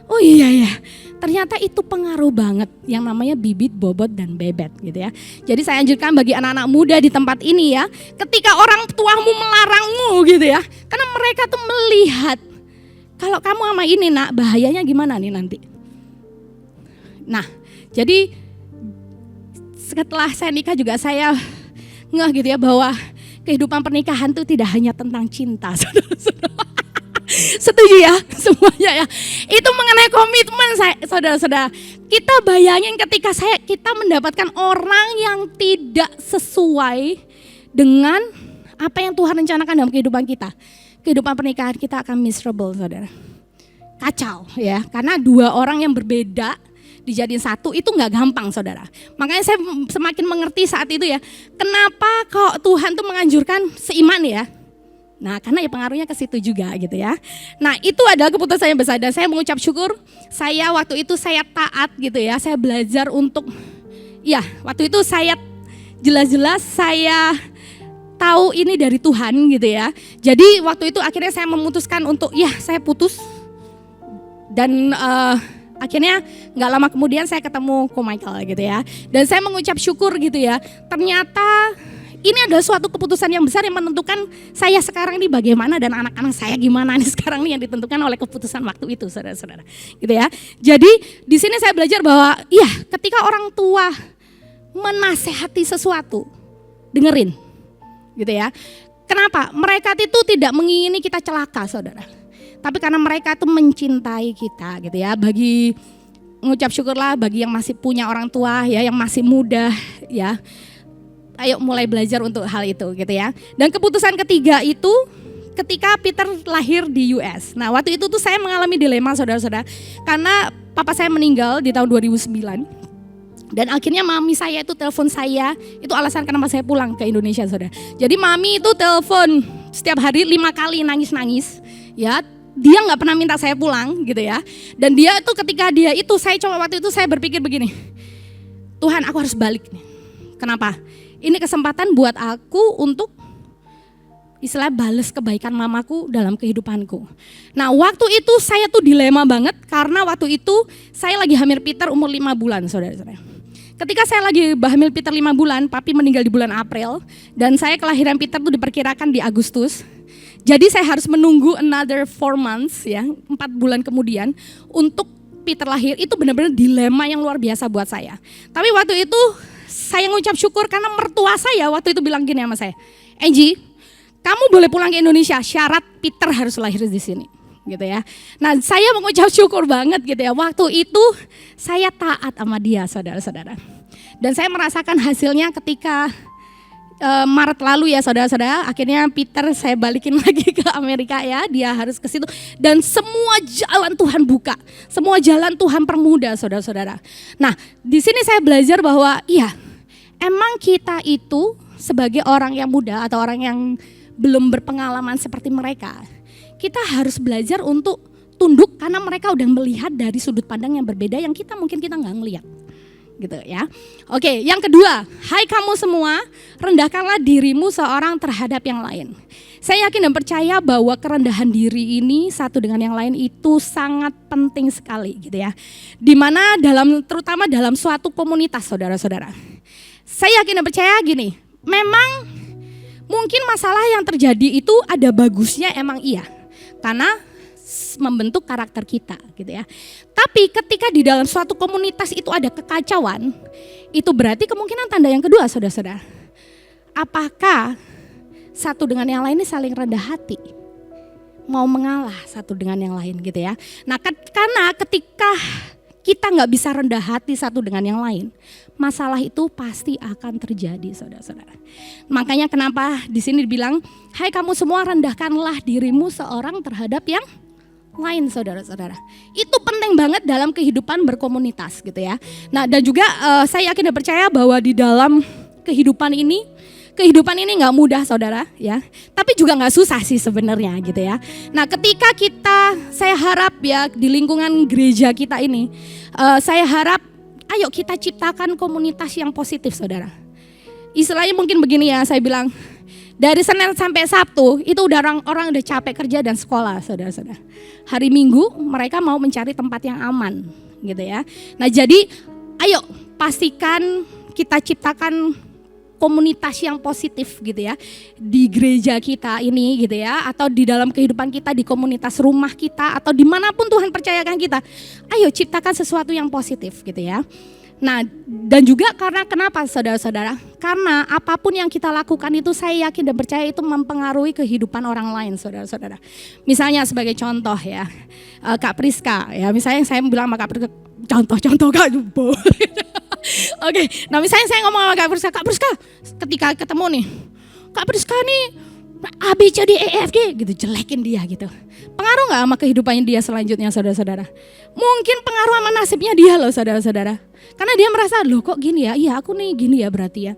Oh iya ya, ternyata itu pengaruh banget yang namanya bibit, bobot, dan bebet gitu ya. Jadi saya anjurkan bagi anak-anak muda di tempat ini ya, ketika orang tuamu melarangmu gitu ya, karena mereka tuh melihat, kalau kamu sama ini nak, bahayanya gimana nih nanti. Nah, jadi setelah saya nikah juga saya ngeh gitu ya, bahwa kehidupan pernikahan itu tidak hanya tentang cinta, saudara-saudara. Setuju ya semuanya ya. Itu mengenai komitmen saudara-saudara. Kita bayangin ketika kita mendapatkan orang yang tidak sesuai dengan apa yang Tuhan rencanakan dalam kehidupan kita. Kehidupan pernikahan kita akan miserable saudara. Kacau ya. Karena dua orang yang berbeda dijadiin satu itu gak gampang saudara. Makanya saya semakin mengerti saat itu ya. Kenapa kok Tuhan tuh menganjurkan seiman ya. Nah karena ya pengaruhnya ke situ juga gitu ya. Nah itu adalah keputusan yang besar dan saya mengucap syukur. Saya waktu itu saya taat gitu ya. Saya belajar untuk, ya waktu itu saya jelas-jelas saya tahu ini dari Tuhan gitu ya. Jadi waktu itu akhirnya saya memutuskan untuk ya saya putus. Dan akhirnya gak lama kemudian saya ketemu Ko Michael gitu ya. Dan saya mengucap syukur gitu ya. Ternyata ini adalah suatu keputusan yang besar yang menentukan saya sekarang ini bagaimana dan anak-anak saya gimana nih sekarang nih yang ditentukan oleh keputusan waktu itu saudara-saudara. Gitu ya. Jadi di sini saya belajar bahwa iya ketika orang tua menasehati sesuatu, dengerin. Gitu ya. Kenapa? Mereka itu tidak mengingini kita celaka saudara. Tapi karena mereka itu mencintai kita gitu ya. Bagi mengucap syukurlah bagi yang masih punya orang tua ya, yang masih muda ya. Ayo mulai belajar untuk hal itu gitu ya. Dan keputusan ketiga itu ketika Peter lahir di US. Nah waktu itu tuh saya mengalami dilema saudara-saudara. Karena papa saya meninggal di tahun 2009. Dan akhirnya mami saya itu telepon saya. Itu alasan kenapa saya pulang ke Indonesia saudara. Jadi mami itu telepon setiap hari 5 kali nangis-nangis. Ya dia gak pernah minta saya pulang gitu ya. Dan dia itu ketika dia itu saya coba waktu itu saya berpikir begini. Tuhan aku harus balik nih. Kenapa? Ini kesempatan buat aku untuk istilah balas kebaikan mamaku dalam kehidupanku. Nah waktu itu saya tuh dilema banget karena waktu itu saya lagi hamil Peter umur 5 bulan saudara-saudara. Ketika saya lagi hamil Peter 5 bulan, papi meninggal di bulan April, dan saya kelahiran Peter itu diperkirakan di Agustus. Jadi saya harus menunggu another 4 months ya, 4 bulan kemudian untuk Peter lahir. Itu benar-benar dilema yang luar biasa buat saya. Tapi waktu itu saya ngucap syukur karena mertua saya waktu itu bilang gini sama saya, Angie, kamu boleh pulang ke Indonesia, syarat Peter harus lahir di sini, gitu ya. Nah, saya mengucap syukur banget gitu ya. Waktu itu saya taat sama dia, saudara-saudara. Dan saya merasakan hasilnya ketika Maret lalu ya, saudara-saudara. Akhirnya Peter saya balikin lagi ke Amerika ya. Dia harus ke situ dan semua jalan Tuhan buka, semua jalan Tuhan permudah, saudara-saudara. Nah, di sini saya belajar bahwa iya, emang kita itu sebagai orang yang muda atau orang yang belum berpengalaman seperti mereka, kita harus belajar untuk tunduk karena mereka udah melihat dari sudut pandang yang berbeda yang mungkin kita nggak ngelihat, gitu ya. Oke, yang kedua, hai kamu semua, rendahkanlah dirimu seorang terhadap yang lain. Saya yakin dan percaya bahwa kerendahan diri ini satu dengan yang lain itu sangat penting sekali, gitu ya. Dimana terutama dalam suatu komunitas, saudara-saudara. Saya yakin dan percaya gini, memang mungkin masalah yang terjadi itu ada bagusnya, emang iya, karena membentuk karakter kita, gitu ya. Tapi ketika di dalam suatu komunitas itu ada kekacauan, itu berarti kemungkinan tanda yang kedua, saudara-saudara. Apakah satu dengan yang lain ini saling rendah hati, mau mengalah satu dengan yang lain, gitu ya. Nah, karena ketika kita nggak bisa rendah hati satu dengan yang lain, masalah itu pasti akan terjadi, saudara-saudara. Makanya kenapa di sini dibilang, hai kamu semua rendahkanlah dirimu seorang terhadap yang lain, saudara-saudara. Itu penting banget dalam kehidupan berkomunitas, gitu ya. Nah, dan juga saya yakin dan percaya bahwa di dalam kehidupan ini nggak mudah, saudara, ya. Tapi juga nggak susah sih sebenarnya, gitu ya. Nah, ketika saya harap ya di lingkungan gereja kita ini, saya harap, ayo kita ciptakan komunitas yang positif, saudara. Istilahnya mungkin begini ya, saya bilang, dari Senin sampai Sabtu itu udah orang udah capek kerja dan sekolah, saudara-saudara. Hari Minggu mereka mau mencari tempat yang aman, gitu ya. Nah, jadi ayo pastikan kita ciptakan komunitas yang positif, gitu ya, di gereja kita ini, gitu ya, atau di dalam kehidupan kita, di komunitas rumah kita, atau dimanapun Tuhan percayakan kita. Ayo ciptakan sesuatu yang positif, gitu ya. Nah, dan juga karena kenapa, saudara-saudara? Karena apapun yang kita lakukan itu saya yakin dan percaya itu mempengaruhi kehidupan orang lain, saudara-saudara. Misalnya sebagai contoh ya, Kak Priska, ya misalnya saya bilang sama Kak Priska, contoh Kak, Oke, nah misalnya saya ngomong sama Kak Priska, ketika ketemu nih, Kak Priska nih A, B, C, D, E, F, G gitu, jelekin dia gitu. Pengaruh gak sama kehidupannya dia selanjutnya, saudara-saudara? Mungkin pengaruh sama nasibnya dia loh, saudara-saudara. Karena dia merasa, loh kok gini ya, iya aku nih gini ya berarti ya.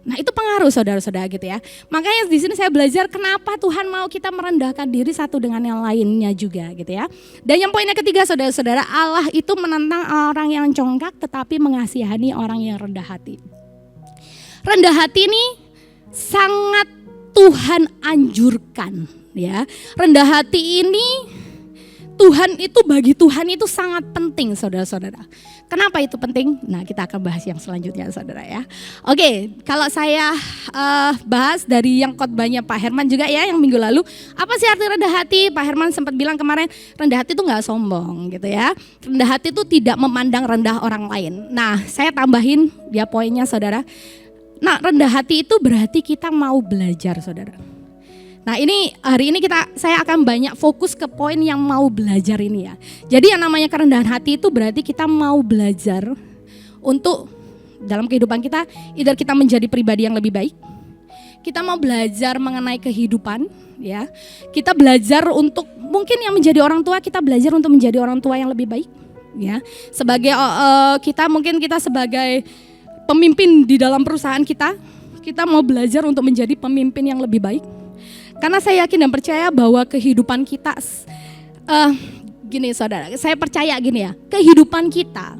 Nah itu pengaruh, saudara-saudara, gitu ya. Makanya di sini saya belajar kenapa Tuhan mau kita merendahkan diri satu dengan yang lainnya juga, gitu ya. Dan yang poinnya ketiga, saudara-saudara, Allah itu menentang orang yang congkak tetapi mengasihani orang yang rendah hati. Rendah hati ini sangat Tuhan anjurkan, ya. Rendah hati ini bagi Tuhan itu sangat penting, saudara-saudara. Kenapa itu penting? Nah, kita akan bahas yang selanjutnya, saudara, ya. Oke, kalau saya bahas dari yang khotbahnya Pak Herman juga ya yang minggu lalu, apa sih arti rendah hati? Pak Herman sempat bilang kemarin, rendah hati itu nggak sombong, gitu ya. Rendah hati itu tidak memandang rendah orang lain. Nah, saya tambahin ya poinnya, saudara. Nah, rendah hati itu berarti kita mau belajar, saudara. Nah, hari ini saya akan banyak fokus ke poin yang mau belajar ini ya. Jadi yang namanya kerendahan hati itu berarti kita mau belajar untuk dalam kehidupan kita, either kita menjadi pribadi yang lebih baik, kita mau belajar mengenai kehidupan, ya. Kita belajar untuk mungkin yang menjadi orang tua, kita belajar untuk menjadi orang tua yang lebih baik, ya. Sebagai kita sebagai pemimpin di dalam perusahaan kita mau belajar untuk menjadi pemimpin yang lebih baik. Karena saya yakin dan percaya bahwa kehidupan kita, gini saudara, saya percaya gini ya, kehidupan kita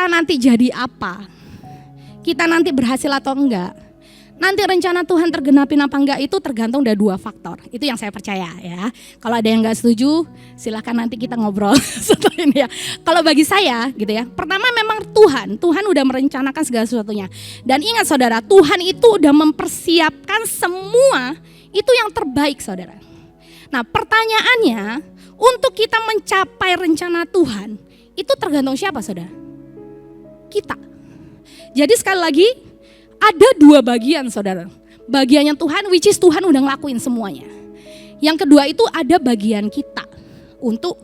nanti jadi apa, kita nanti berhasil atau enggak, Nanti rencana Tuhan tergenapin apa enggak itu tergantung dari 2 faktor. Itu yang saya percaya ya. Kalau ada yang enggak setuju, silahkan nanti kita ngobrol setelah ini ya. Kalau bagi saya gitu ya, pertama memang Tuhan udah merencanakan segala sesuatunya. Dan ingat saudara, Tuhan itu udah mempersiapkan semua itu yang terbaik saudara. Nah pertanyaannya, untuk kita mencapai rencana Tuhan, itu tergantung siapa saudara? Kita. Jadi sekali lagi, ada 2 bagian saudara. Bagiannya Tuhan, which is Tuhan udah ngelakuin semuanya. Yang kedua itu ada bagian kita untuk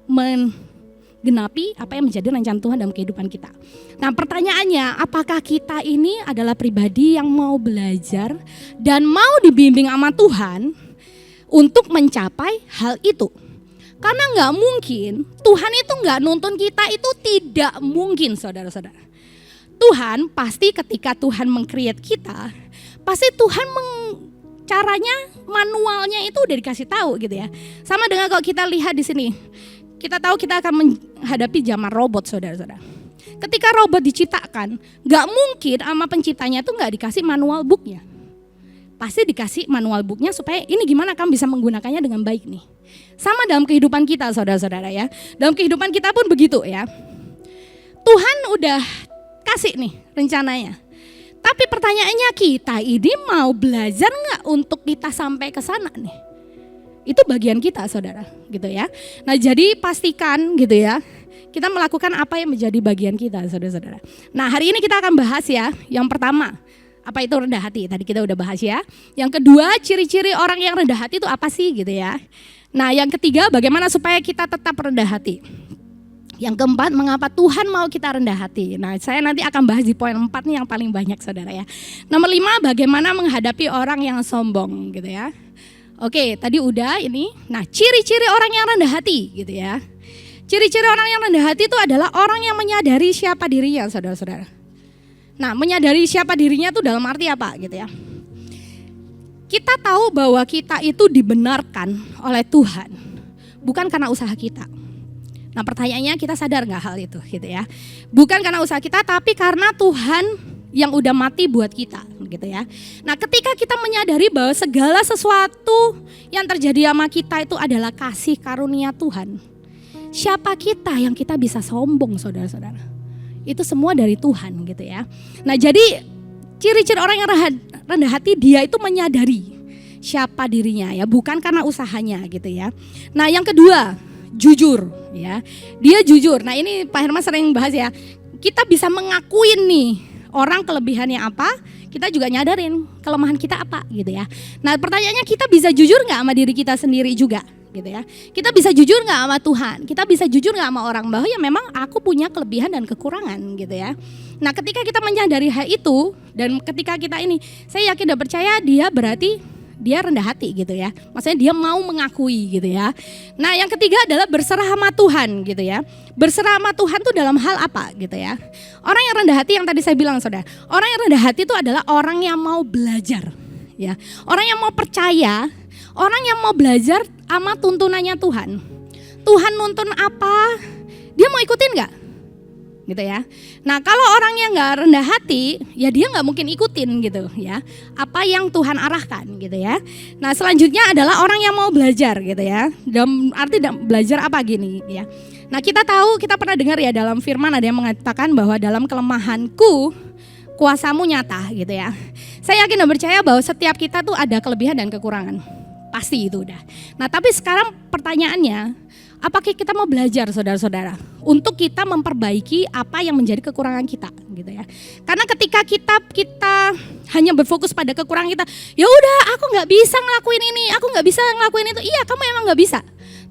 menggenapi apa yang menjadi rencana Tuhan dalam kehidupan kita. Nah pertanyaannya, apakah kita ini adalah pribadi yang mau belajar dan mau dibimbing sama Tuhan untuk mencapai hal itu? Karena gak mungkin, Tuhan itu gak nuntun kita, itu tidak mungkin saudara-saudara. Tuhan pasti ketika Tuhan meng-create kita, pasti Tuhan caranya, manualnya itu udah dikasih tahu gitu ya. Sama dengan kalau kita lihat di sini, kita tahu kita akan menghadapi zaman robot saudara-saudara. Ketika robot diciptakan, gak mungkin sama penciptanya itu gak dikasih manual booknya. Pasti dikasih manual booknya supaya ini gimana kamu bisa menggunakannya dengan baik nih. Sama dalam kehidupan kita saudara-saudara ya. Dalam kehidupan kita pun begitu ya. Tuhan udah kasih nih rencananya. Tapi pertanyaannya, kita ini mau belajar nggak untuk kita sampai ke sana nih? Itu bagian kita saudara gitu ya. Nah jadi pastikan gitu ya, kita melakukan apa yang menjadi bagian kita saudara-saudara. Nah hari ini kita akan bahas ya, yang pertama, apa itu rendah hati? Tadi kita udah bahas ya. Yang kedua, ciri-ciri orang yang rendah hati itu apa sih gitu ya. Nah yang ketiga, bagaimana supaya kita tetap rendah hati. Yang keempat, mengapa Tuhan mau kita rendah hati. Nah saya nanti akan bahas di poin 4 nih yang paling banyak saudara ya. Nomor 5, bagaimana menghadapi orang yang sombong gitu ya. Oke tadi udah ini. Nah ciri-ciri orang yang rendah hati gitu ya. Ciri-ciri orang yang rendah hati itu adalah orang yang menyadari siapa dirinya saudara-saudara. Nah menyadari siapa dirinya itu dalam arti apa gitu ya. Kita tahu bahwa kita itu dibenarkan oleh Tuhan, bukan karena usaha kita. Nah pertanyaannya, kita sadar gak hal itu gitu ya. Bukan karena usaha kita, tapi karena Tuhan yang udah mati buat kita gitu ya. Nah ketika kita menyadari bahwa segala sesuatu yang terjadi sama kita itu adalah kasih karunia Tuhan, siapa kita yang kita bisa sombong saudara-saudara? Itu semua dari Tuhan gitu ya. Nah jadi ciri-ciri orang yang rendah hati, dia itu menyadari siapa dirinya ya, bukan karena usahanya gitu ya. Nah yang kedua, jujur ya. Dia jujur. Nah ini Pak Herman sering bahas ya. Kita bisa mengakuin nih orang kelebihannya apa, kita juga nyadarin kelemahan kita apa gitu ya. Nah pertanyaannya, kita bisa jujur gak sama diri kita sendiri juga gitu ya. Kita bisa jujur gak sama Tuhan, kita bisa jujur gak sama orang bahwa ya memang aku punya kelebihan dan kekurangan gitu ya. Nah ketika kita menyadari hal itu, dan ketika kita ini, saya yakin dan percaya dia berarti dia rendah hati gitu ya. Maksudnya dia mau mengakui gitu ya. Nah yang ketiga adalah berserah sama Tuhan gitu ya. Berserah sama Tuhan tuh dalam hal apa gitu ya. Orang yang rendah hati yang tadi saya bilang saudara. Orang yang rendah hati itu adalah orang yang mau belajar ya. Orang yang mau percaya. Orang yang mau belajar sama tuntunannya Tuhan. Tuhan nuntun apa, dia mau ikutin gak? Gitu ya. Nah kalau orang yang gak rendah hati, ya dia gak mungkin ikutin gitu ya, apa yang Tuhan arahkan gitu ya. Nah selanjutnya adalah orang yang mau belajar gitu ya. Dalam arti belajar apa gini ya. Nah kita tahu, kita pernah dengar ya dalam firman ada yang mengatakan bahwa dalam kelemahanku kuasamu nyata gitu ya. Saya yakin dan percaya bahwa setiap kita tuh ada kelebihan dan kekurangan. Pasti itu udah. Nah tapi sekarang pertanyaannya, apakah kita mau belajar saudara-saudara untuk kita memperbaiki apa yang menjadi kekurangan kita gitu ya. Karena ketika kita hanya berfokus pada kekurangan kita, ya udah aku nggak bisa ngelakuin ini, aku nggak bisa ngelakuin itu. Iya kamu emang nggak bisa.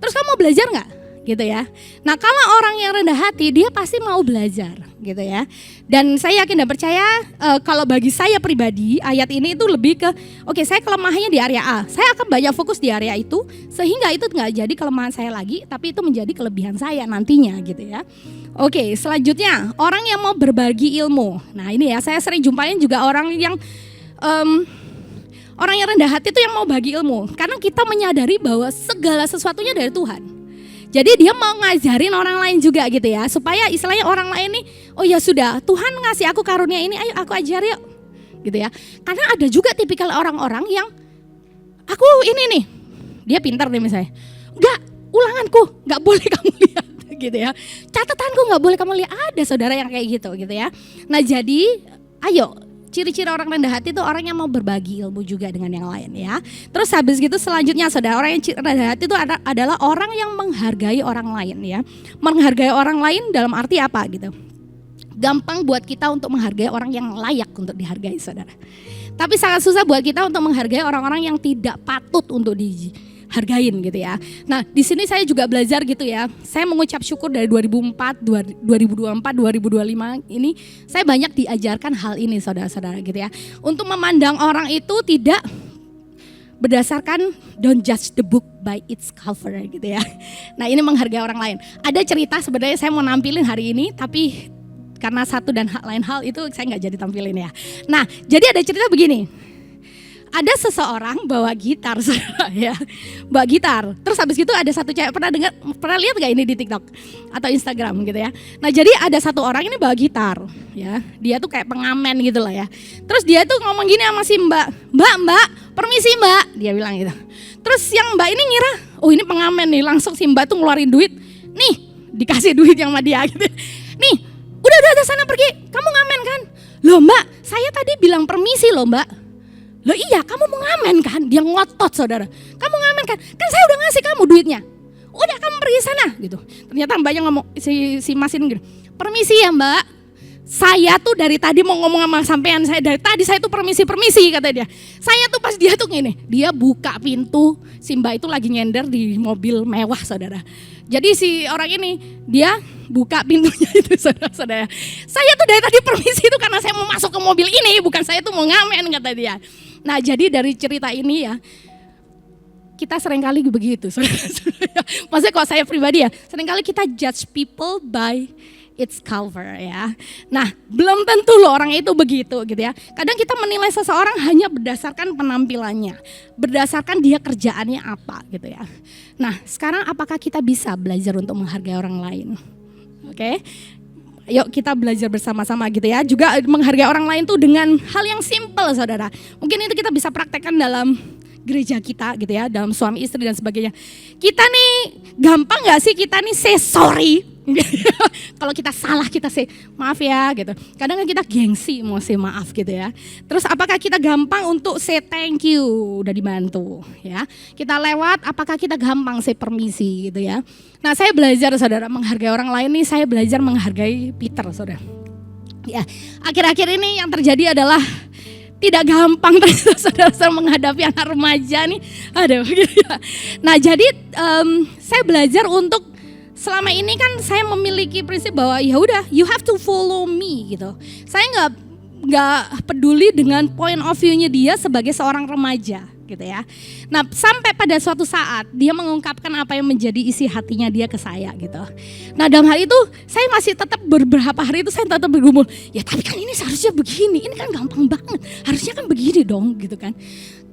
Terus kamu mau belajar nggak? Gitu ya. Nah kalau orang yang rendah hati dia pasti mau belajar gitu ya. Dan saya yakin dan percaya kalau bagi saya pribadi ayat ini itu lebih ke oke, saya kelemahannya di area A, saya akan banyak fokus di area itu sehingga itu nggak jadi kelemahan saya lagi, tapi itu menjadi kelebihan saya nantinya gitu ya. Oke, selanjutnya orang yang mau berbagi ilmu. Nah ini ya, saya sering jumpain juga orang yang orang yang rendah hati itu yang mau bagi ilmu, karena kita menyadari bahwa segala sesuatunya dari Tuhan. Jadi dia mau ngajarin orang lain juga gitu ya, supaya istilahnya orang lain nih, oh ya sudah, Tuhan ngasih aku karunia ini, ayo aku ajar yuk. gitu ya. Karena ada juga tipikal orang-orang yang aku ini nih, dia pintar nih misalnya, enggak, ulanganku enggak boleh kamu lihat gitu ya. Catatanku enggak boleh kamu lihat. Ada saudara yang kayak gitu ya. Nah jadi ayo, ciri-ciri orang rendah hati itu orang yang mau berbagi ilmu juga dengan yang lain ya. Terus habis gitu selanjutnya saudara, orang yang rendah hati itu adalah orang yang menghargai orang lain ya. Menghargai orang lain dalam arti apa gitu. Gampang buat kita untuk menghargai orang yang layak untuk dihargai saudara. Tapi sangat susah buat kita untuk menghargai orang-orang yang tidak patut untuk dihargain gitu ya. Nah di sini saya juga belajar gitu ya. Saya mengucap syukur dari 2004, 2024, 2025 ini saya banyak diajarkan hal ini saudara-saudara gitu ya. Untuk memandang orang itu tidak berdasarkan don't judge the book by its cover gitu ya. Nah ini menghargai orang lain. Ada cerita sebenarnya saya mau nampilin hari ini tapi karena satu dan lain hal itu saya nggak jadi tampilin ya. Nah jadi ada cerita begini. Ada seseorang bawa gitar saudara ya, bawa gitar. Terus habis gitu ada satu cewek, pernah lihat gak ini di TikTok atau Instagram gitu ya. Nah jadi ada satu orang ini bawa gitar ya, dia tuh kayak pengamen gitu lah ya. Terus dia tuh ngomong gini sama si mbak, permisi mbak, dia bilang gitu. Terus yang mbak ini ngira, oh ini pengamen nih, langsung si mbak tuh ngeluarin duit, nih dikasih duit yang sama dia gitu. Nih udah sana pergi, kamu ngamen kan? Loh mbak, saya tadi bilang permisi loh mbak. Loh iya, kamu mau ngamen kan? Dia ngotot saudara. Kamu ngamen kan? Kan saya udah ngasih kamu duitnya. Udah kamu pergi sana gitu. Ternyata mbaknya ngomong si Masin gitu. Permisi ya mbak. Saya tuh dari tadi mau ngomong sama sampean, saya dari tadi saya tuh permisi kata dia. Saya tuh pas dia tuh gini, dia buka pintu, si mbak itu lagi nyender di mobil mewah saudara. Jadi si orang ini dia buka pintunya itu saudara-saudara. Saya tuh dari tadi permisi itu karena saya mau masuk ke mobil ini, bukan saya tuh mau ngamen kata dia. Nah jadi dari cerita ini ya, kita seringkali begitu saudara-saudara. Maksudnya kalau saya pribadi ya, seringkali kita judge people by its cover ya. Nah belum tentu loh orang itu begitu gitu ya. Kadang kita menilai seseorang hanya berdasarkan penampilannya, berdasarkan dia kerjaannya apa gitu ya. Nah sekarang apakah kita bisa belajar untuk menghargai orang lain? Oke, yuk kita belajar bersama-sama gitu ya. Juga menghargai orang lain tuh dengan hal yang simple saudara. Mungkin itu kita bisa praktekkan dalam gereja kita gitu ya, dalam suami istri dan sebagainya. Kita nih gampang gak sih kita nih say sorry? Kalau kita salah kita say maaf ya gitu. Kadang kan kita gengsi mau say maaf gitu ya. Terus apakah kita gampang untuk say thank you udah dibantu ya. Kita lewat apakah kita gampang say permisi gitu ya. Nah saya belajar saudara menghargai orang lain nih, saya belajar menghargai Peter saudara. Ya akhir-akhir ini yang terjadi adalah tidak gampang ternyata saudara-saudara menghadapi anak remaja nih. Aduh gitu ya. Nah jadi saya belajar untuk selama ini kan saya memiliki prinsip bahwa ya udah you have to follow me gitu. Saya nggak peduli dengan point of view-nya dia sebagai seorang remaja gitu ya. Nah sampai pada suatu saat dia mengungkapkan apa yang menjadi isi hatinya dia ke saya gitu. Nah dalam hal itu saya masih tetap beberapa hari itu saya tetap bergumul. Ya tapi kan ini seharusnya begini, ini kan gampang banget. Harusnya kan begini dong gitu kan.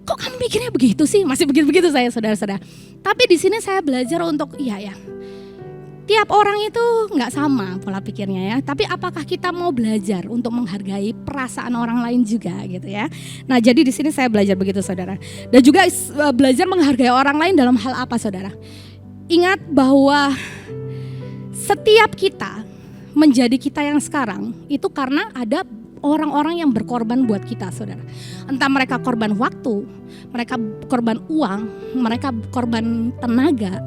Kok kamu mikirnya begitu sih? Masih begitu-begitu saya saudara-saudara. Tapi di sini saya belajar untuk iya ya. Tiap orang itu nggak sama pola pikirnya ya. Tapi apakah kita mau belajar untuk menghargai perasaan orang lain juga gitu ya. Nah jadi di sini saya belajar begitu saudara. Dan juga belajar menghargai orang lain dalam hal apa saudara. Ingat bahwa setiap kita menjadi kita yang sekarang itu karena ada orang-orang yang berkorban buat kita saudara. Entah mereka korban waktu, mereka korban uang, mereka korban tenaga.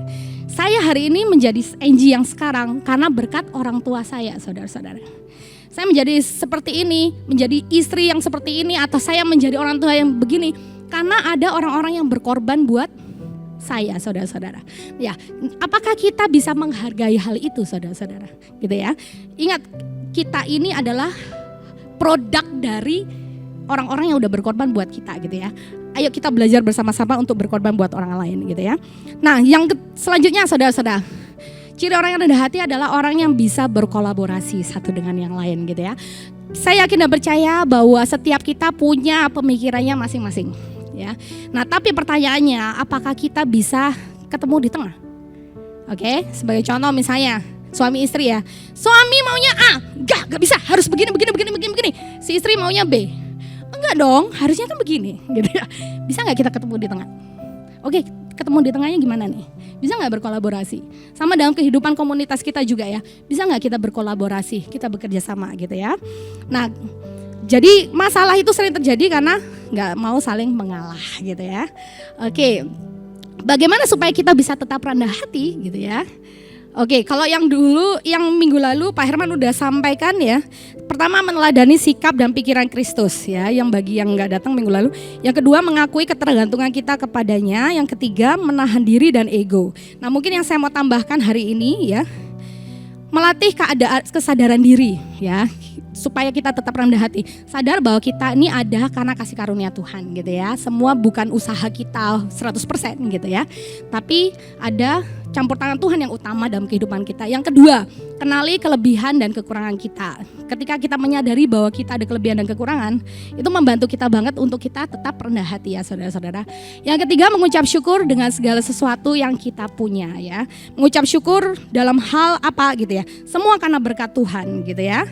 Saya hari ini menjadi Angie yang sekarang karena berkat orang tua saya saudara-saudara. Saya menjadi seperti ini, menjadi istri yang seperti ini atau saya menjadi orang tua yang begini karena ada orang-orang yang berkorban buat saya saudara-saudara. Ya, apakah kita bisa menghargai hal itu saudara-saudara? Gitu ya. Ingat kita ini adalah produk dari orang-orang yang udah berkorban buat kita gitu ya. Ayo kita belajar bersama-sama untuk berkorban buat orang lain gitu ya. Nah yang selanjutnya saudara-saudara. Ciri orang yang rendah hati adalah orang yang bisa berkolaborasi satu dengan yang lain gitu ya. Saya yakin dan percaya bahwa setiap kita punya pemikirannya masing-masing ya. Nah tapi pertanyaannya apakah kita bisa ketemu di tengah? Oke, sebagai contoh misalnya suami istri ya. Suami maunya A, enggak bisa, harus begini. Si istri maunya B. enggak dong, harusnya kan begini gitu ya. Bisa nggak kita ketemu di tengah? Oke, ketemu di tengahnya gimana nih? Bisa nggak berkolaborasi? Sama dalam kehidupan komunitas kita juga ya. Bisa nggak kita berkolaborasi, kita bekerja sama gitu ya. Nah, jadi masalah itu sering terjadi karena nggak mau saling mengalah gitu ya. Oke, bagaimana supaya kita bisa tetap rendah hati gitu ya? Oke, kalau yang minggu lalu Pak Herman udah sampaikan ya. Pertama, meneladani sikap dan pikiran Kristus ya, yang bagi yang nggak datang minggu lalu. Yang kedua, mengakui ketergantungan kita kepadanya. Yang ketiga, menahan diri dan ego. Nah, mungkin yang saya mau tambahkan hari ini ya, melatih kesadaran diri ya, supaya kita tetap rendah hati. Sadar bahwa kita ini ada karena kasih karunia Tuhan gitu ya. Semua bukan usaha kita 100% gitu ya. Tapi ada campur tangan Tuhan yang utama dalam kehidupan kita. Yang kedua, kenali kelebihan dan kekurangan kita. Ketika kita menyadari bahwa kita ada kelebihan dan kekurangan, itu membantu kita banget untuk kita tetap rendah hati ya saudara-saudara. Yang ketiga, mengucap syukur dengan segala sesuatu yang kita punya ya. Mengucap syukur dalam hal apa gitu ya. Semua karena berkat Tuhan gitu ya.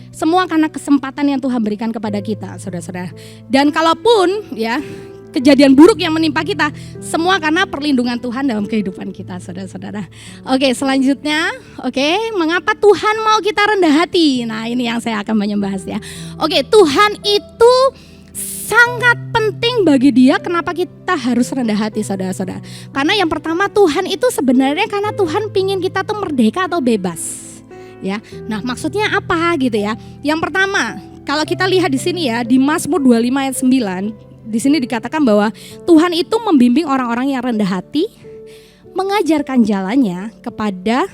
Semua karena kesempatan yang Tuhan berikan kepada kita saudara-saudara. Dan kalaupun ya kejadian buruk yang menimpa kita, semua karena perlindungan Tuhan dalam kehidupan kita saudara-saudara. Oke, selanjutnya, mengapa Tuhan mau kita rendah hati? Nah, ini yang saya akan membahas ya. Oke, Tuhan itu sangat penting bagi Dia. Kenapa kita harus rendah hati saudara-saudara? Karena yang pertama, Tuhan itu sebenarnya karena Tuhan pingin kita tuh merdeka atau bebas. Ya, nah maksudnya apa gitu ya? Yang pertama, kalau kita lihat di sini ya, di Mazmur 25 ayat 9, di sini dikatakan bahwa Tuhan itu membimbing orang-orang yang rendah hati, mengajarkan jalannya kepada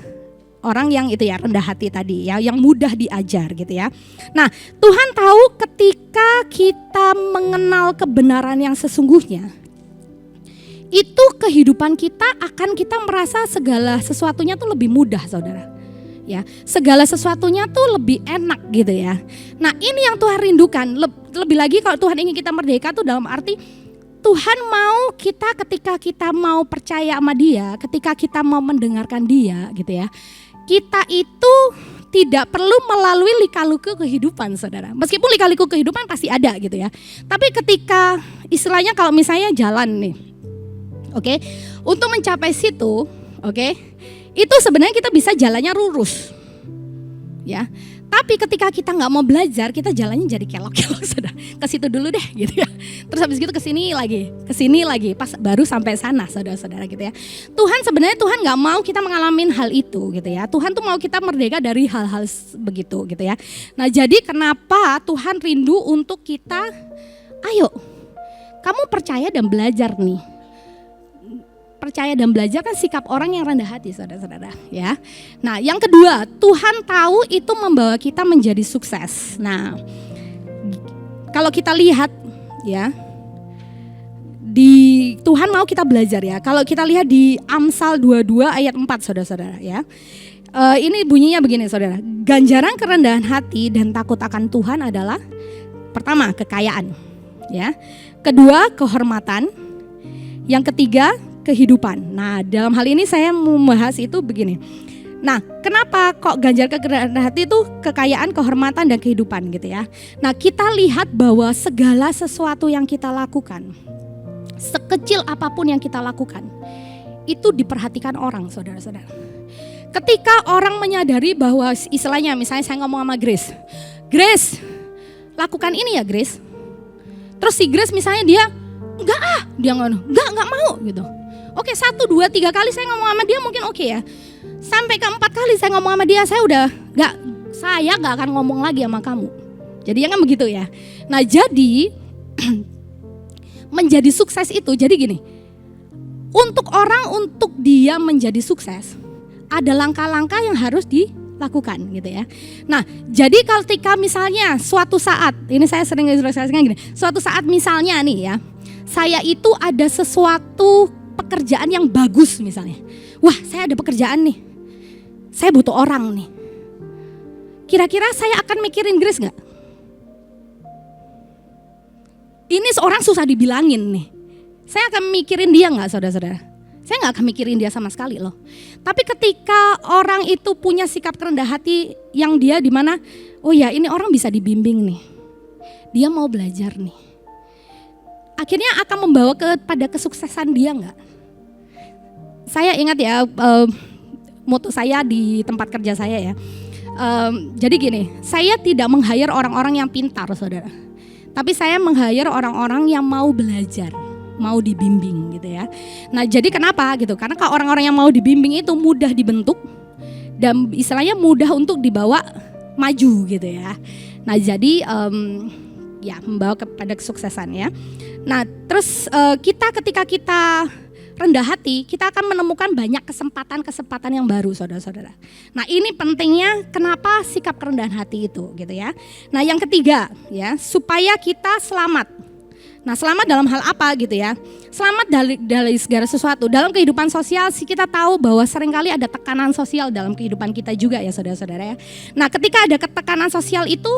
orang yang itu ya rendah hati tadi ya, yang mudah diajar gitu ya. Nah, Tuhan tahu ketika kita mengenal kebenaran yang sesungguhnya, itu kehidupan kita akan kita merasa segala sesuatunya tuh lebih mudah saudara. Ya, segala sesuatunya tuh lebih enak gitu ya. Nah, ini yang Tuhan rindukan. Lebih lagi kalau Tuhan ingin kita merdeka tuh dalam arti Tuhan mau kita ketika kita mau percaya sama Dia, ketika kita mau mendengarkan Dia gitu ya. Kita itu tidak perlu melalui lika-liku kehidupan saudara. Meskipun lika-liku kehidupan pasti ada gitu ya. Tapi ketika istilahnya kalau misalnya jalan nih, untuk mencapai situ, itu sebenarnya kita bisa jalannya lurus, ya. Tapi ketika kita nggak mau belajar, kita jalannya jadi kelok-kelok, sudah ke situ dulu deh, gitu ya. Terus habis gitu ke sini lagi, pas baru sampai sana, saudara-saudara gitu ya. Tuhan nggak mau kita mengalami hal itu, gitu ya. Tuhan tuh mau kita merdeka dari hal-hal begitu, gitu ya. Nah, jadi kenapa Tuhan rindu untuk kita, ayo, kamu percaya dan belajar nih. Percaya dan belajar kan sikap orang yang rendah hati saudara-saudara ya. Nah, yang kedua, Tuhan tahu itu membawa kita menjadi sukses. Nah, kalau kita lihat ya, di Tuhan mau kita belajar ya. Kalau kita lihat di Amsal 22 ayat 4 saudara-saudara ya. Ini bunyinya begini saudara. Ganjaran kerendahan hati dan takut akan Tuhan adalah pertama kekayaan ya. Kedua kehormatan. Yang ketiga kehidupan. Nah, dalam hal ini saya membahas itu begini. Nah, kenapa kok ganjar kerendahan hati itu kekayaan, kehormatan dan kehidupan gitu ya. Nah, kita lihat bahwa segala sesuatu yang kita lakukan, sekecil apapun yang kita lakukan, itu diperhatikan orang, saudara-saudara. Ketika orang menyadari bahwa istilahnya misalnya saya ngomong sama Grace, lakukan ini ya Grace. Terus si Grace misalnya dia nggak mau gitu. Oke, 1, 2, 3 kali saya ngomong sama dia mungkin oke ya. Sampai ke 4 kali saya ngomong sama dia, saya nggak akan ngomong lagi sama kamu. Jadi kan begitu ya. Nah, jadi menjadi sukses itu jadi gini. Untuk dia menjadi sukses, ada langkah-langkah yang harus dilakukan gitu ya. Nah, jadi ketika misalnya suatu saat, ini saya sering ilustrasikan gini. Suatu saat misalnya nih ya, saya itu ada sesuatu pekerjaan yang bagus misalnya. Wah, saya ada pekerjaan nih. Saya butuh orang nih. Kira-kira saya akan mikirin Grace gak? Ini seorang susah dibilangin nih. Saya akan mikirin dia gak saudara-saudara? Saya gak akan mikirin dia sama sekali loh. Tapi ketika orang itu punya sikap kerendah hati yang dia dimana, oh ya ini orang bisa dibimbing nih. Dia mau belajar nih. akhirnya akan membawa kepada kesuksesan dia enggak? Saya ingat ya, moto saya di tempat kerja saya ya. Jadi gini, saya tidak meng-hire orang-orang yang pintar, saudara. Tapi saya meng-hire orang-orang yang mau belajar, mau dibimbing gitu ya. Nah jadi kenapa gitu? Karena kalau orang-orang yang mau dibimbing itu mudah dibentuk dan istilahnya mudah untuk dibawa maju gitu ya. Nah jadi ya membawa kepada kesuksesan ya. Nah terus ketika kita rendah hati, kita akan menemukan banyak kesempatan-kesempatan yang baru, saudara-saudara. Nah ini pentingnya kenapa sikap kerendahan hati itu gitu ya. Nah yang ketiga ya, supaya kita selamat. Nah selamat dalam hal apa gitu ya? Selamat dari segala sesuatu. Dalam kehidupan sosial sih kita tahu bahwa seringkali ada tekanan sosial dalam kehidupan kita juga ya saudara-saudara ya. Nah ketika ada tekanan sosial itu,